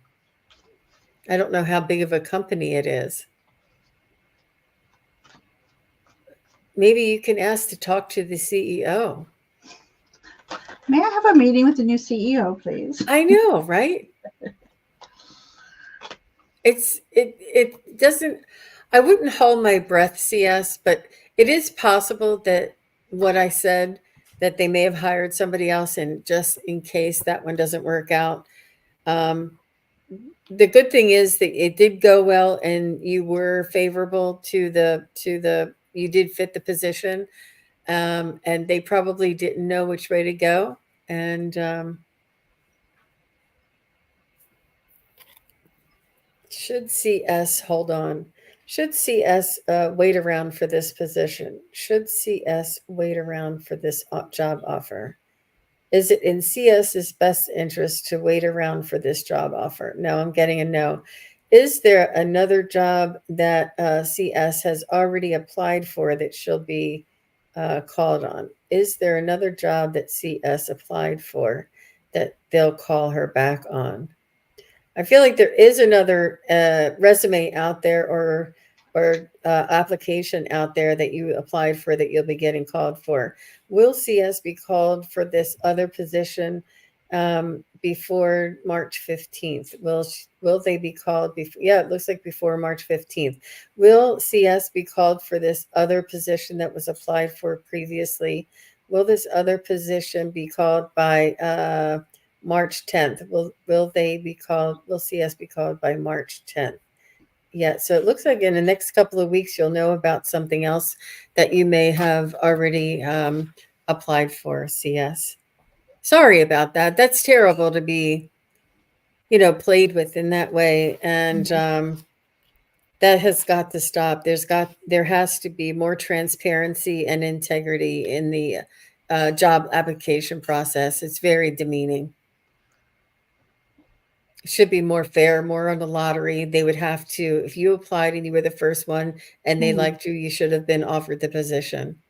I don't know how big of a company it is. Maybe you can ask to talk to the CEO. May I have a meeting with the new CEO, please? I know, right? It doesn't, I wouldn't hold my breath, CS, but it is possible that what I said, that they may have hired somebody else, and just in case that one doesn't work out. Um, the good thing is that it did go well and you were favorable to the you did fit the position. And they probably didn't know which way to go. And should CS, hold on, should CS wait around for this position? Should CS wait around for this job offer? Is it in CS's best interest to wait around for this job offer? No, I'm getting a no. Is there another job that CS has already applied for that she'll be called on? Is there another job that CS applied for that they'll call her back on? I feel like there is another resume out there, or application out there that you applied for that you'll be getting called for. Will CS be called for this other position before March 15th? Will they be called before? Yeah, it looks like before March 15th. Will CS be called for this other position that was applied for previously? Will this other position be called by March 10th? Will they be called? Will CS be called by March 10th? Yeah, so it looks like in the next couple of weeks you'll know about something else that you may have already applied for, CS. Sorry about that. That's terrible to be, played with in that way, and that has got to stop. There has to be more transparency and integrity in the job application process. It's very demeaning. It should be more fair, more on the lottery. They would have to, if you applied and you were the first one and they Mhm. liked you, you should have been offered the position.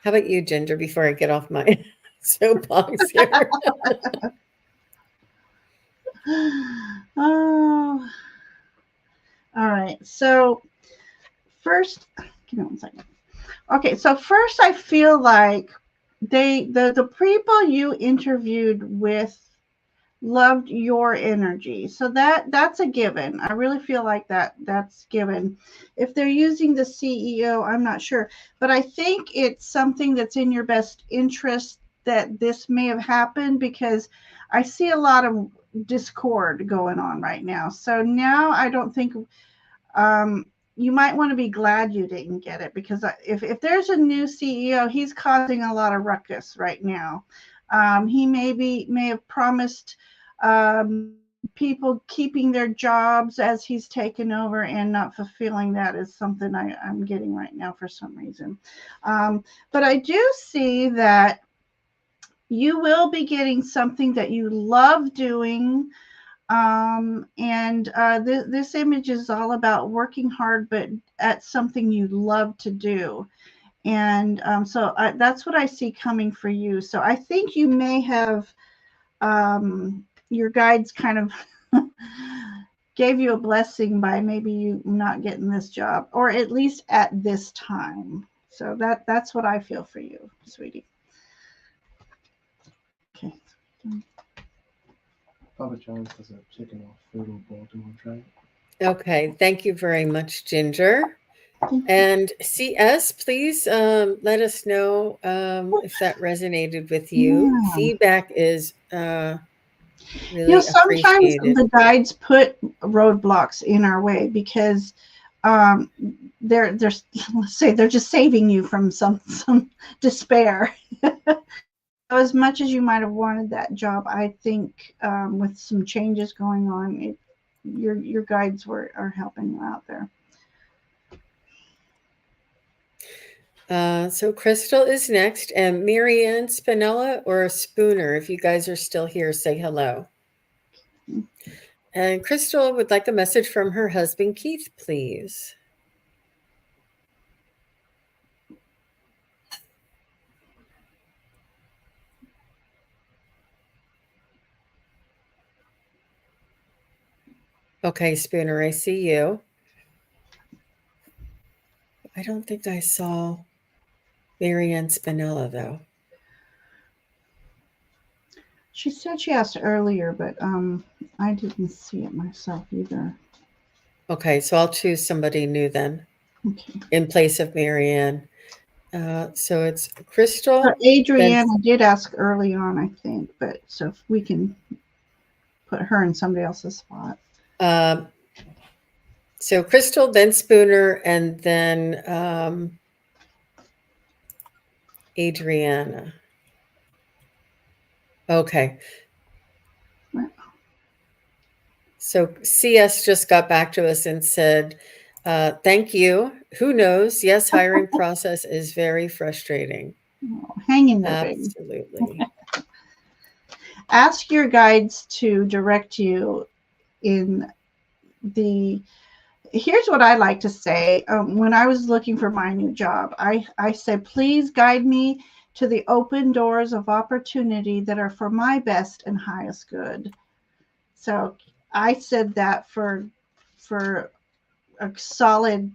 How about you, Ginger, before I get off my soapbox here? Oh, all right. So first, give me one second. Okay, so first, I feel like the people you interviewed with loved your energy, so that's a given. I really feel like that's given. If they're using the CEO, I'm not sure, but I think it's something that's in your best interest that this may have happened, because I see a lot of discord going on right now. So now I don't think you might want to be glad you didn't get it, because if there's a new CEO, he's causing a lot of ruckus right now. He may have promised people keeping their jobs as he's taken over, and not fulfilling that is something I'm getting right now for some reason. But I do see that you will be getting something that you love doing, and this image is all about working hard, but at something you love to do. And so that's what I see coming for you. So I think you may have your guides kind of gave you a blessing by maybe you not getting this job, or at least at this time. So that's what I feel for you, sweetie. Okay. Papa John's has a chicken Alfredo boiled in one tray. Okay, thank you very much, Ginger. And CS, please let us know if that resonated with you. Yeah. Feedback is really Sometimes appreciated. the guides put roadblocks in our way because they're let's say they're just saving you from some despair. As much as you might have wanted that job, I think with some changes going on, your guides are helping you out there. So Crystal is next, and Marianne Spinella or Spooner, if you guys are still here, say hello. And Crystal would like a message from her husband, Keith, please. Okay, Spooner, I see you. I don't think I saw Marianne Spinella, though. She said she asked earlier, but I didn't see it myself either. Okay, so I'll choose somebody new then, Okay. in place of Marianne. So it's Crystal. Adriana did ask early on, I think, but so if we can put her in somebody else's spot. So Crystal, then Spooner, and then Adriana. Okay. So CS just got back to us and said, thank you. Who knows? Yes, hiring process is very frustrating. Oh, hang in there, Absolutely. baby. Ask your guides to direct you in the. Here's what I like to say. When I was looking for my new job, I said, please guide me to the open doors of opportunity that are for my best and highest good. So I said that for a solid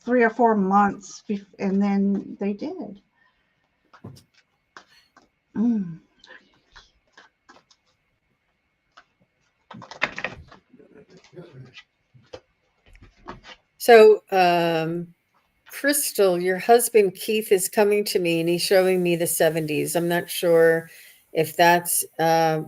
3 or 4 months, and then they did. So, Crystal, your husband Keith is coming to me and he's showing me the 70s. I'm not sure if that's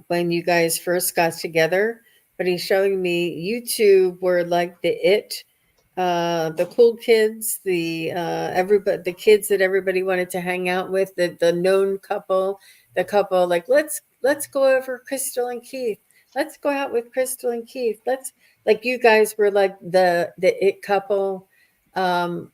when you guys first got together, but he's showing me you two were like the cool kids, everybody, the kids that everybody wanted to hang out with, the known couple, the couple like let's go over Crystal and Keith. Let's go out with Crystal and Keith. Let's like you guys were like the it couple. And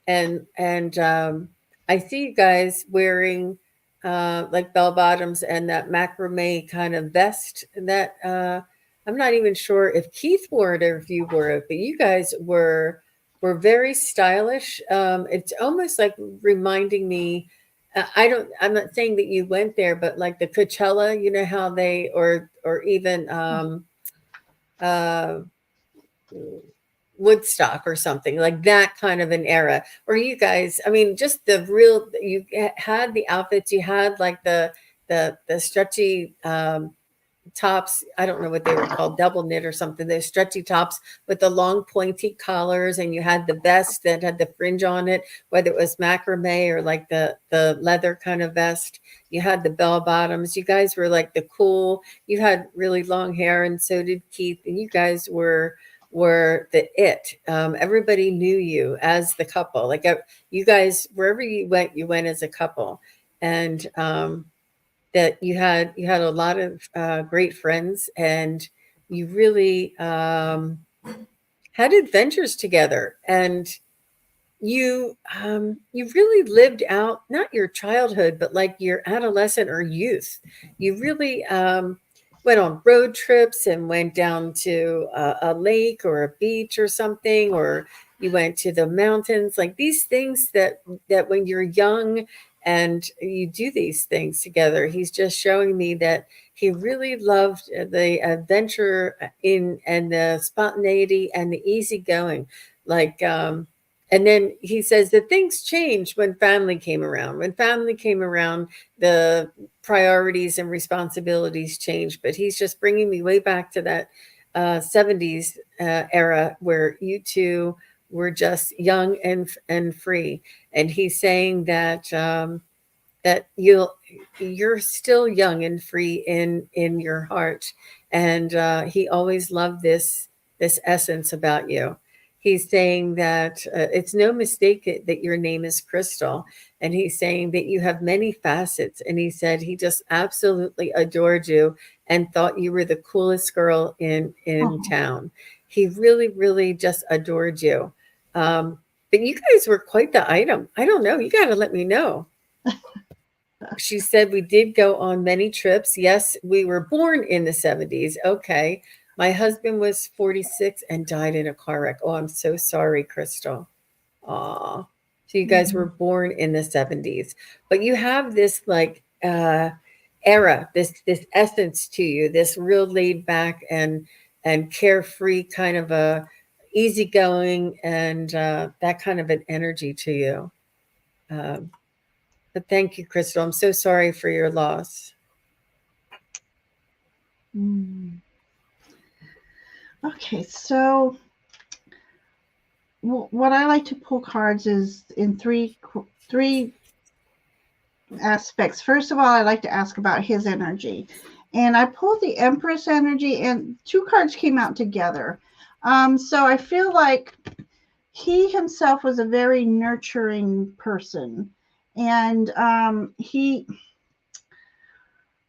I see you guys wearing like bell bottoms and that macrame kind of vest that I'm not even sure if Keith wore it or if you wore it, but you guys were very stylish. It's almost like reminding me. I'm not saying that you went there, but like the Coachella, you know how they or even uh, Woodstock or something like that kind of an era. Or you guys, I mean, just the real. You had the outfits. You had like the stretchy tops. I don't know what they were called, double knit or something. Those stretchy tops with the long pointy collars, and you had the vest that had the fringe on it, whether it was macrame or like the leather kind of vest. You had the bell bottoms. You guys were like the cool. You had really long hair, and so did Keith. And you guys were the it. Everybody knew you as the couple. Like you guys, wherever you went as a couple, and that you had a lot of great friends, and you really had adventures together, and you really lived out not your childhood but like your adolescent or youth. You really went on road trips and went down to a lake or a beach or something, or you went to the mountains, like these things that when you're young and you do these things together. He's just showing me that he really loved the adventure in and the spontaneity and the easygoing, like and then he says that things changed when family came around. When family came around, the priorities and responsibilities changed. But he's just bringing me way back to that 70s era where you two were just young and free. And he's saying that that you're still young and free in your heart, and he always loved this essence about you. He's saying that it's no mistake that your name is Crystal, and he's saying that you have many facets, and he said he just absolutely adored you and thought you were the coolest girl in Oh, town. He really, really just adored you. um, but you guys were quite the item. I don't know, you got to let me know. She said we did go on many trips. Yes, we were born in the 70s. Okay. My husband was 46 and died in a car wreck. Oh, I'm so sorry, Crystal. Aw. So you guys were mhm. born in the 70s. But you have this like era, this essence to you, this real laid back and carefree kind of a easygoing and that kind of an energy to you. Um, but thank you, Crystal. I'm so sorry for your loss. Mm. Okay, so what I like to pull cards is in three aspects. First of all, I like to ask about his energy, and I pulled the Empress energy, and two cards came out together. So I feel like he himself was a very nurturing person, and he.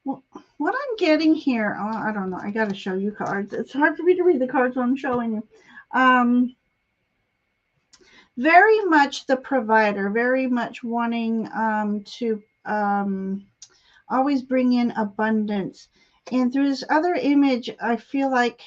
What I'm getting here, oh, I don't know. I got to show you cards. It's hard for me to read the cards when I'm showing you. Very much the provider, very much wanting to always bring in abundance. And through this other image, I feel like,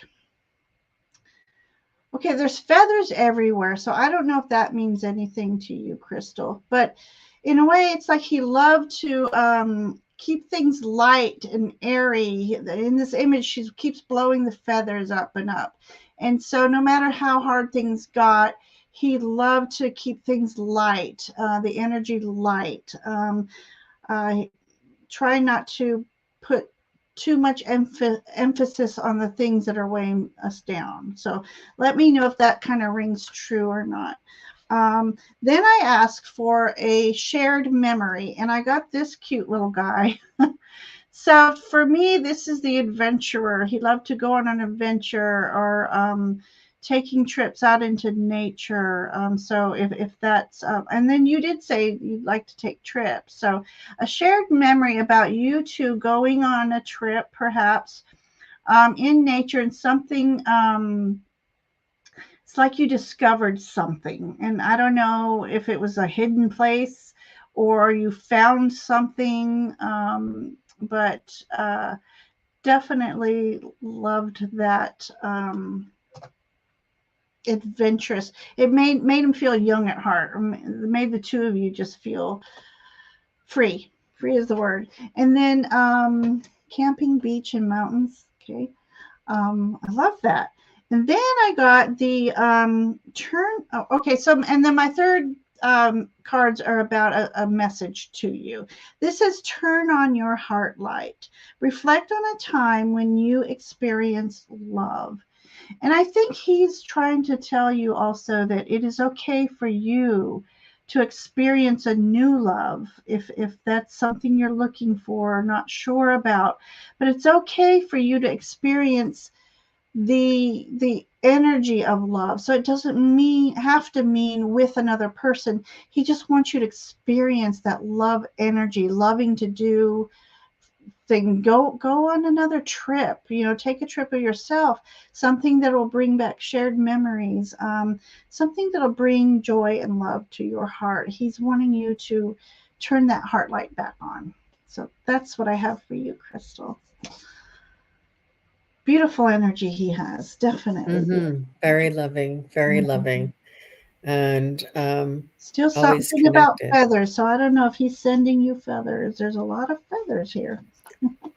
okay, there's feathers everywhere. So I don't know if that means anything to you, Crystal. But in a way, it's like he loved to keep things light and airy. In this image, she keeps blowing the feathers up and up. And so no matter how hard things got, he loved to keep things light, the energy light. Uh, try not to put too much emphasis on the things that are weighing us down. So let me know if that kind of rings true or not. Then I asked for a shared memory, and I got this cute little guy. So for me, this is the adventurer. He loved to go on an adventure or taking trips out into nature. So if that's, and then you did say you'd like to take trips. So a shared memory about you two going on a trip, perhaps in nature, and something. It's like you discovered something, and I don't know if it was a hidden place or you found something, but definitely loved that adventurous. It made him feel young at heart. Or made the two of you just feel free. Free is the word. And then camping, beach, and mountains. Okay, I love that. And then I got the turn. Oh, okay, so and then my third cards are about a message to you. This says, turn on your heart light. Reflect on a time when you experienced love. And I think he's trying to tell you also that it is okay for you to experience a new love if that's something you're looking for or not sure about. But it's okay for you to experience the energy of love. So it doesn't have to mean with another person. He just wants you to experience that love energy, loving to do thing. Go on another trip, take a trip of yourself, something that will bring back shared memories, something that'll bring joy and love to your heart. He's wanting you to turn that heart light back on. So that's what I have for you, Crystal. Beautiful energy he has, definitely. Very loving, very Mhm. loving, and Still always something about connected. feathers, so I don't know if he's sending you feathers. There's a lot of feathers here.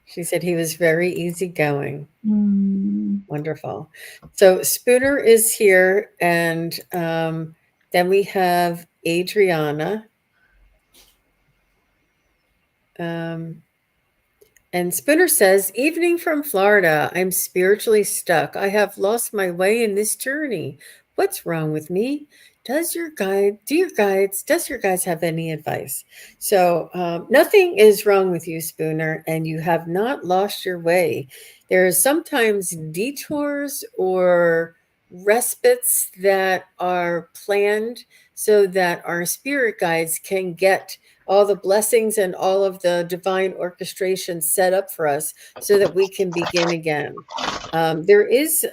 She said he was very easygoing. Mm. Wonderful. So Spooner is here, and then we have Adriana. Um, and Spooner says, evening from Florida. I'm spiritually stuck. I have lost my way in this journey. What's wrong with me? Does your guides have any advice? So nothing is wrong with you, Spooner, and you have not lost your way. There are sometimes detours or respites that are planned so that our spirit guides can get all the blessings and all of the divine orchestration set up for us so that we can begin again. There is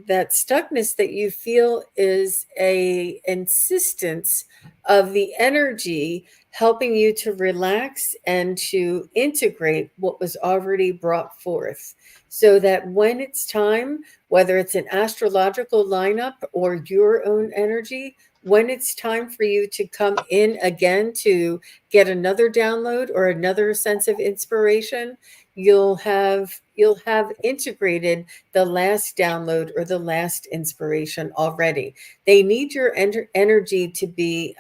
that stuckness that you feel is a insistence of the energy helping you to relax and to integrate what was already brought forth, so that when it's time, whether it's an astrological lineup or your own energy, when it's time for you to come in again to get another download or another sense of inspiration, you'll have integrated the last download or the inspiration inspiration already. They need your energy to be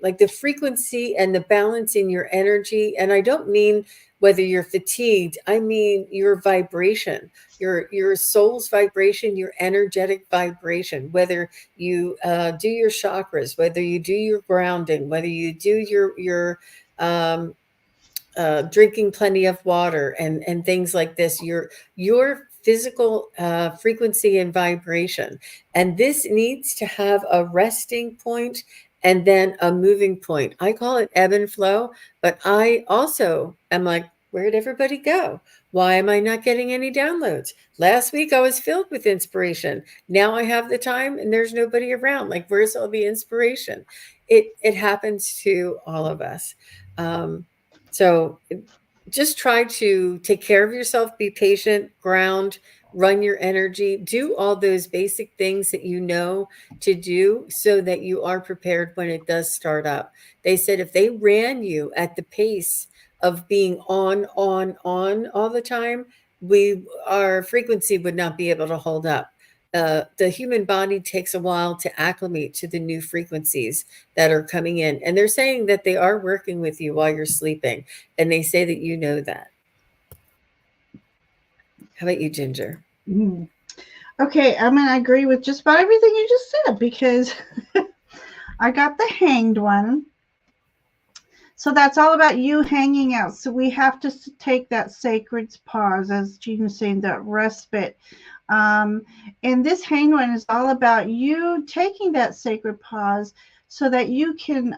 like the frequency and the balance in your energy. And I don't mean whether you're fatigued, I mean your vibration, your soul's vibration, your energetic vibration, whether you do your chakras, whether you do your grounding, whether you do your um, drinking plenty of water and things like this, your physical frequency and vibration. And this needs to have a resting point and then a moving point. I call it ebb and flow, but I also am like, where'd everybody go? Why am I not getting any downloads? Last week I was filled with inspiration. Now I have the time and there's nobody around. Like, where's all the inspiration? It happens to all of us. So just try to take care of yourself, be patient, ground, run your energy, do all those basic things that you know to do so that you are prepared when it does start up. They said if they ran you at the pace of being on all the time, our frequency would not be able to hold up. The human body takes a while to acclimate to the new frequencies that are coming in. And they're saying that they are working with you while you're sleeping. And they say that you know that. How about you, Ginger? Mm. Okay, I'm going to agree with just about everything you just said because I got the hanged one. So that's all about you hanging out. So we have to take that sacred pause, as Jean was saying, that respite. And this hanged one is all about you taking that sacred pause so that you can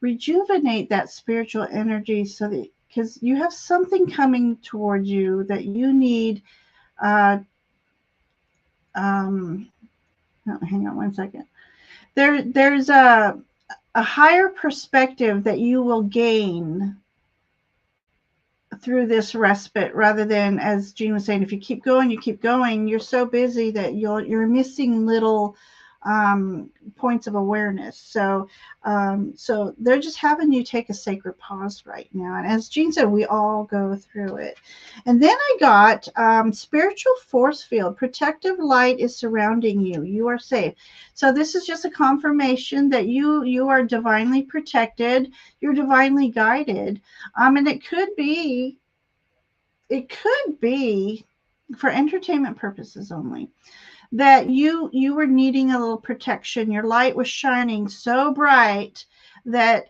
rejuvenate that spiritual energy, so that because you have something coming towards you that you need. Oh, hang on one second. There's a higher perspective that you will gain through this respite, rather than, as Jean was saying, if you keep going, you're so busy that you're missing little points of awareness. So they're just having you take a sacred pause right now. And as Jean said, we all go through it. And then I got spiritual force field. Protective light is surrounding you. You are safe. So this is just a confirmation that you are divinely protected. You're divinely guided. And it could be for entertainment purposes only, that you were needing a little protection. Your light was shining so bright that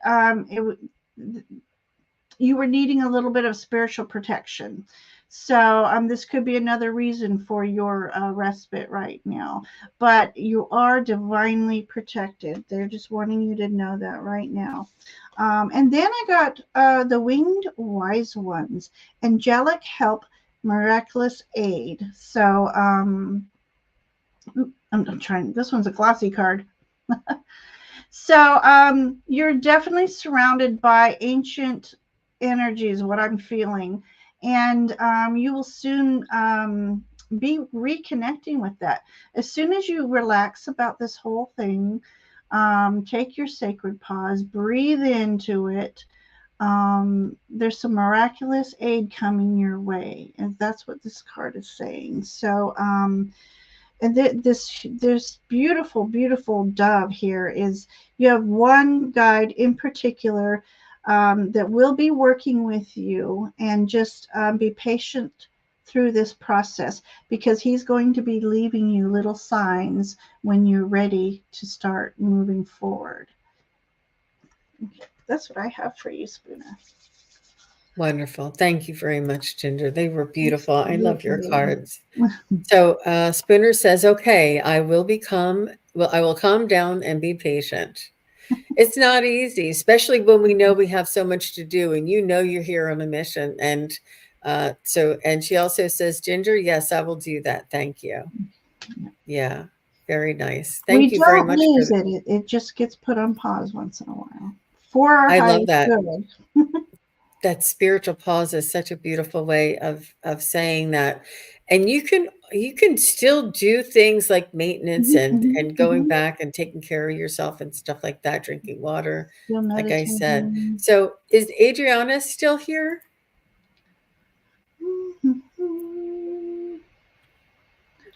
you were needing a little bit of spiritual protection. So this could be another reason for your respite right now. But you are divinely protected. They're just wanting you to know that right now. And then I got the winged wise ones, angelic help, miraculous aid. So I'm trying. This one's a glossy card. So you're definitely surrounded by ancient energies, what I'm feeling. And you will soon be reconnecting with that. As soon as you relax about this whole thing, take your sacred pause, breathe into it. There's some miraculous aid coming your way. And that's what this card is saying. So, and this beautiful dove here is, you have one guide in particular that will be working with you, and just be patient through this process, because he's going to be leaving you little signs when you're ready to start moving forward. Okay, that's what I have for you, Spooner. Wonderful. Thank you very much, Ginger. They were beautiful. I love your Absolutely. cards. So Spooner says, okay, I will calm down and be patient. It's not easy, especially when we know we have so much to do and you're here on a mission. And and she also says, Ginger, yes, I will do that. Thank you. Yeah, very nice. We Thank you very don't much for lose that. it. It just gets put on pause once in a while for our I love highest that. good. That spiritual pause is such a beautiful way of saying that. And you can still do things like maintenance and going back and taking care of yourself and stuff like that, drinking water, Still like I said. meditating. So is Adriana still here?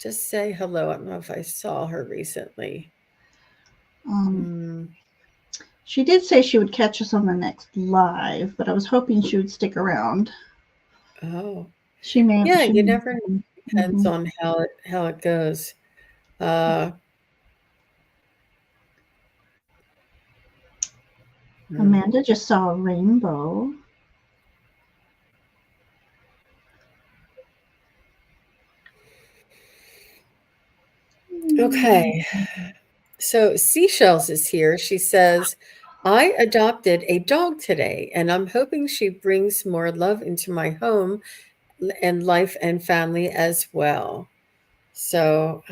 Just say hello. I don't know if I saw her recently. Hmm. She did say she would catch us on the next live, but I was hoping she would stick around. Oh, She may. yeah. She You may. never know. Depends on how it goes. Uh, hmm. Amanda just saw a rainbow. Okay. So Seashells is here. She says, I adopted a dog today, and I'm hoping she brings more love into my home and life and family as well. So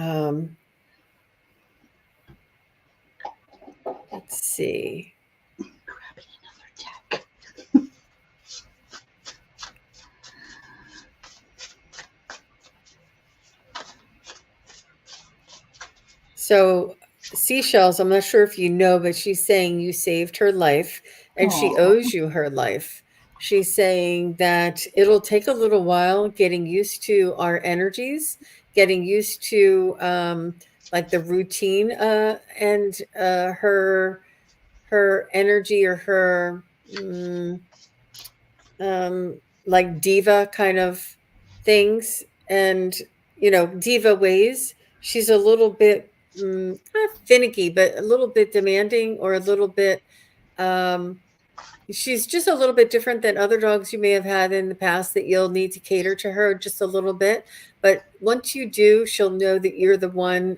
let's see. Grabbing another deck. So Seashells, I'm not sure if you know, but she's saying you saved her life and she Aw. owes you her life. She's saying that it'll take a little while getting used to our energies, getting used to like the routine and her energy or her like diva kind of things and diva ways. She's a little bit not finicky, but a little bit demanding or a little bit um she's just a little bit different than other dogs you may have had in the past that you'll need to cater to her just a little bit. But once you do, she'll know that you're the one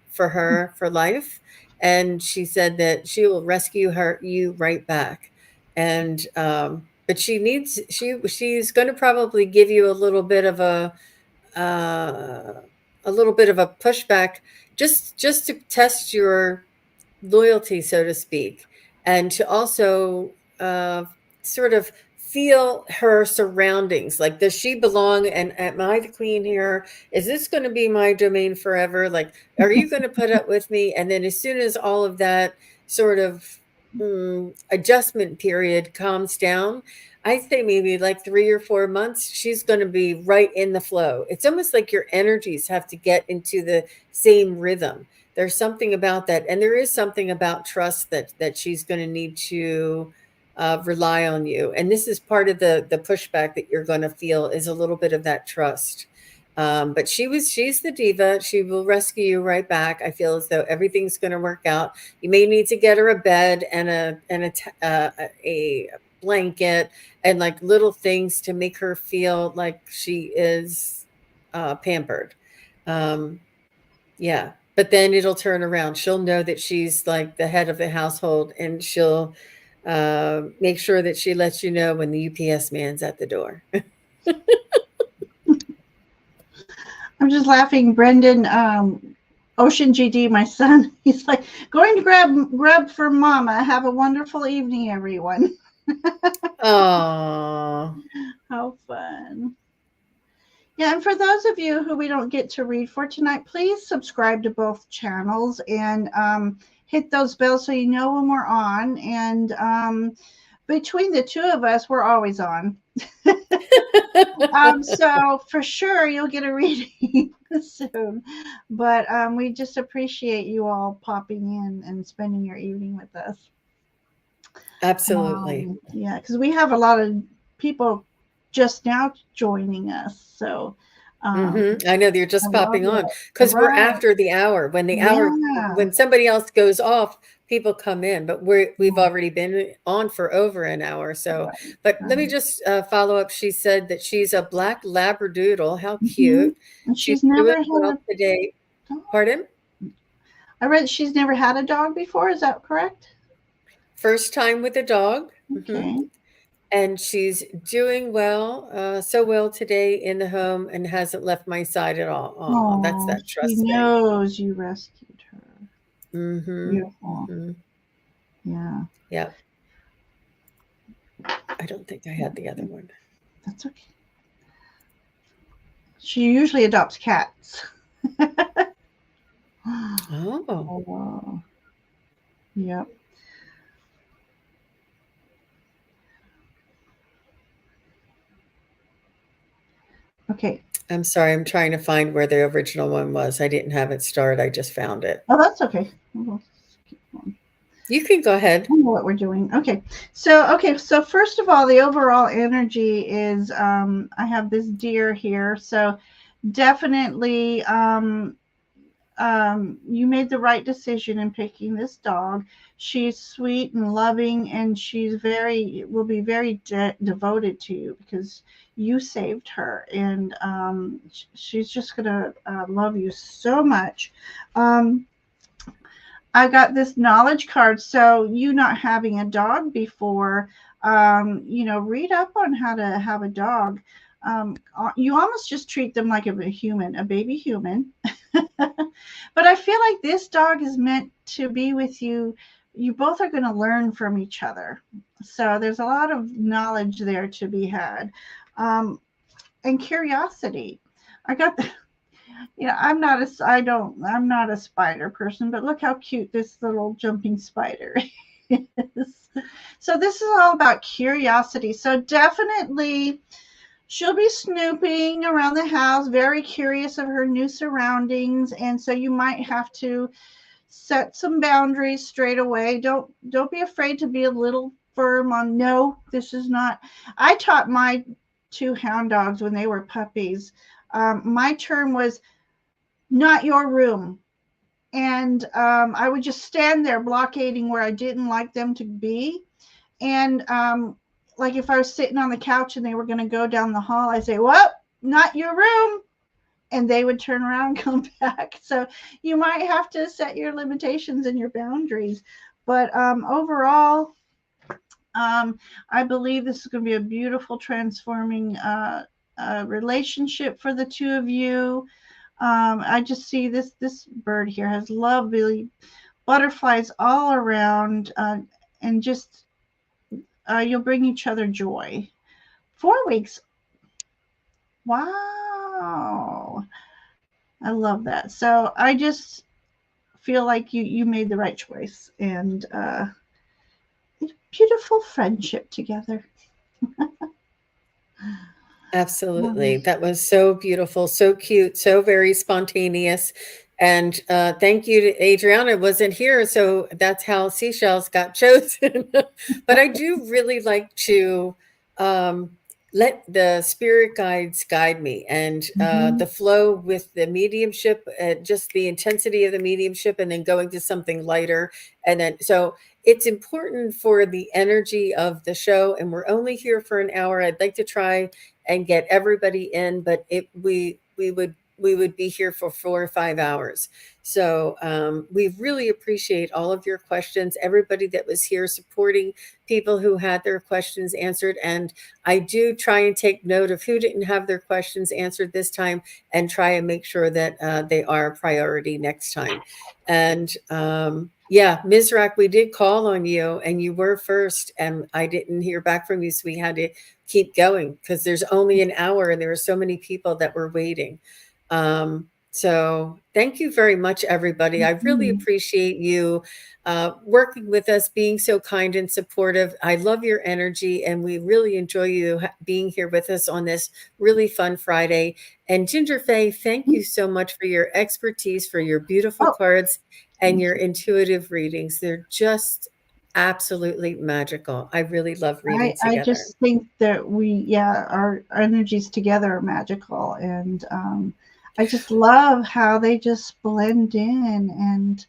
for her for life. And she said that she will rescue you right back. And but she's going to probably give you a little bit of a pushback just to test your loyalty, so to speak, and to also uh, sort of feel her surroundings. Like, does she belong? And am I the queen here? Is this going to be my domain forever? Like, are you going to put up with me? And then as soon as all of that sort of adjustment period calms down, I say maybe like 3 or 4 months, she's going to be right in the flow. It's almost like your energies have to get into the same rhythm. There's something about that, and there is something about trust that she's going to need to rely on you. And this is part of the pushback that you're going to feel is a little bit of that trust. But she's the diva. She will rescue you right back. I feel as though everything's going to work out. You may need to get her a bed and a blanket and like little things to make her feel like she is pampered. Um, yeah, but then it'll turn around. She'll know that she's like the head of the household, and she'll make sure that she lets you know when the UPS man's at the door. I'm just laughing. Brendan, Ocean GD, my son, he's like, going to grab for mama. Have a wonderful evening, everyone. Oh, How fun. Yeah, and for those of you who we don't get to read for tonight, please subscribe to both channels and hit those bells so you know when we're on. And between the two of us, we're always on. So for sure, you'll get a reading soon. But we just appreciate you all popping in and spending your evening with us. absolutely. Yeah, because we have a lot of people just now joining us. So I know you're just I love popping on it. because we're Right. after the hour. Yeah. When somebody else goes off, people come in, but we've already been on for over an hour. So, Right. but let me Right. just follow up. She said that she's a black Labradoodle. How Hmm. cute! And She's she's never doing had well a today. dog. Pardon? I read she's never had a dog before. Is that correct? First time with a dog. Okay. And she's doing well, so well today in the home and hasn't left my side at all. Oh, that's Oh, that she trust thing. knows you rescued her. Mm-hmm. Beautiful. Mm-hmm. Yeah. Yeah. I don't think I had the other one. That's okay. She usually adopts cats. Oh, Oh, yep. Okay. I'm sorry. I'm trying to find where the original one was. I didn't have it started. I just found it. Oh, that's okay. We'll keep going. You can go ahead. I know what we're doing. Okay. So first of all, the overall energy is I have this deer here. So definitely you made the right decision in picking this dog. She's sweet and loving, and will be very devoted to you because you saved her, and she's just gonna love you so much. Um, I got this knowledge card. So you not having a dog before, read up on how to have a dog. You almost just treat them like a human, a baby human. But I feel like this dog is meant to be with you. You both are going to learn from each other. So there's a lot of knowledge there to be had, and curiosity. I got the, I'm not a spider person, but look how cute this little jumping spider is. So this is all about curiosity. So definitely she'll be snooping around the house, very curious of her new surroundings, and so you might have to set some boundaries straight away. Don't be afraid to be a little firm on no, this is not. I taught my two hound dogs when they were puppies. My term was not your room. And I would just stand there blockading where I didn't like them to be. And like if I was sitting on the couch and they were going to go down the hall, I say, "Well, not your room." And they would turn around and come back. So you might have to set your limitations and your boundaries. But overall, I believe this is going to be a beautiful, transforming relationship for the two of you. I just see this bird here has lovely butterflies all around, and just you'll bring each other joy. 4 weeks. Wow. I love that. So I just feel like you made the right choice, and beautiful friendship together. Absolutely. That was so beautiful, so cute, so very spontaneous. And thank you to Adriana wasn't here, so that's how seashells got chosen. But I do really like to um, let the spirit guides guide me and Mm-hmm. the flow with the mediumship, just the intensity of the mediumship, and then going to something lighter. And then, so it's important for the energy of the show. And we're only here for an hour. I'd like to try and get everybody in, but we would be here for 4 or 5 hours. So we really appreciate all of your questions, everybody that was here supporting people who had their questions answered. And I do try and take note of who didn't have their questions answered this time and try and make sure that they are a priority next time. And yeah, Mizrak, we did call on you and you were first, and I didn't hear back from you. So we had to keep going because there's only an hour and there are so many people that were waiting. So thank you very much, everybody. I really Mm-hmm. appreciate you working with us, being so kind and supportive. I love your energy, and we really enjoy you being here with us on this really fun Friday. And gingerfae, thank you so much for your expertise, for your beautiful Oh, cards, and thank your you. intuitive readings. They're just absolutely magical. I really love reading I together. just think that our energies together are magical. And I just love how they just blend in and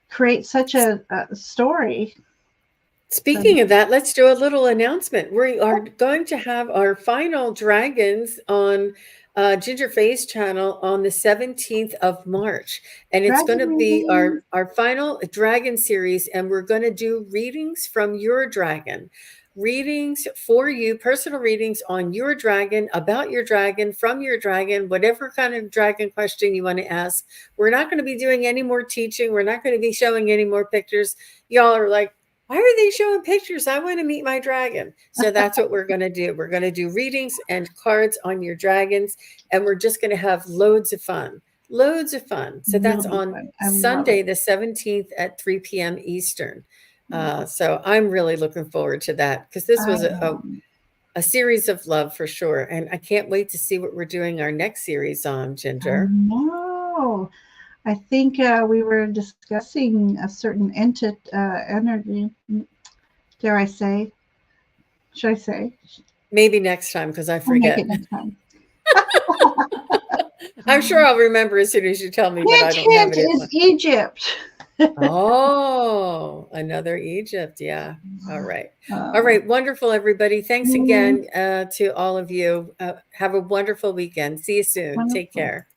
create such a story. So, Speaking of that, let's do a little announcement. We are going to have our final dragons on Gingerfae's channel on the 17th of March. And it's going dragon to be readings. our final dragon series. And we're going to do readings from your dragon. Readings for you, personal readings on your dragon, about your dragon, from your dragon, whatever kind of dragon question you want to ask. We're not going to be doing any more teaching. We're not going to be showing any more pictures. Y'all are like, why are they showing pictures? I want to meet my dragon. So that's what we're going to do. We're going to do readings and cards on your dragons, and we're just going to have loads of fun. Loads of fun. So that's Really on fun. I love Sunday, it. the 17th at 3 p.m. Eastern. So I'm really looking forward to that because this I was a series of love for sure. And I can't wait to see what we're doing our next series on, Ginger. know. I think we were discussing a certain energy. Dare I say? Should I say? Maybe next time because I I'll make forget. it next time. I'm sure I'll remember as soon as you tell me, but I Hint, don't have hint it in is my. Egypt. Oh, another Egypt. Yeah. All right. All Uh, right. Wonderful, everybody. Thanks again to all of you. Have a wonderful weekend. See you soon. Take Wonderful. care.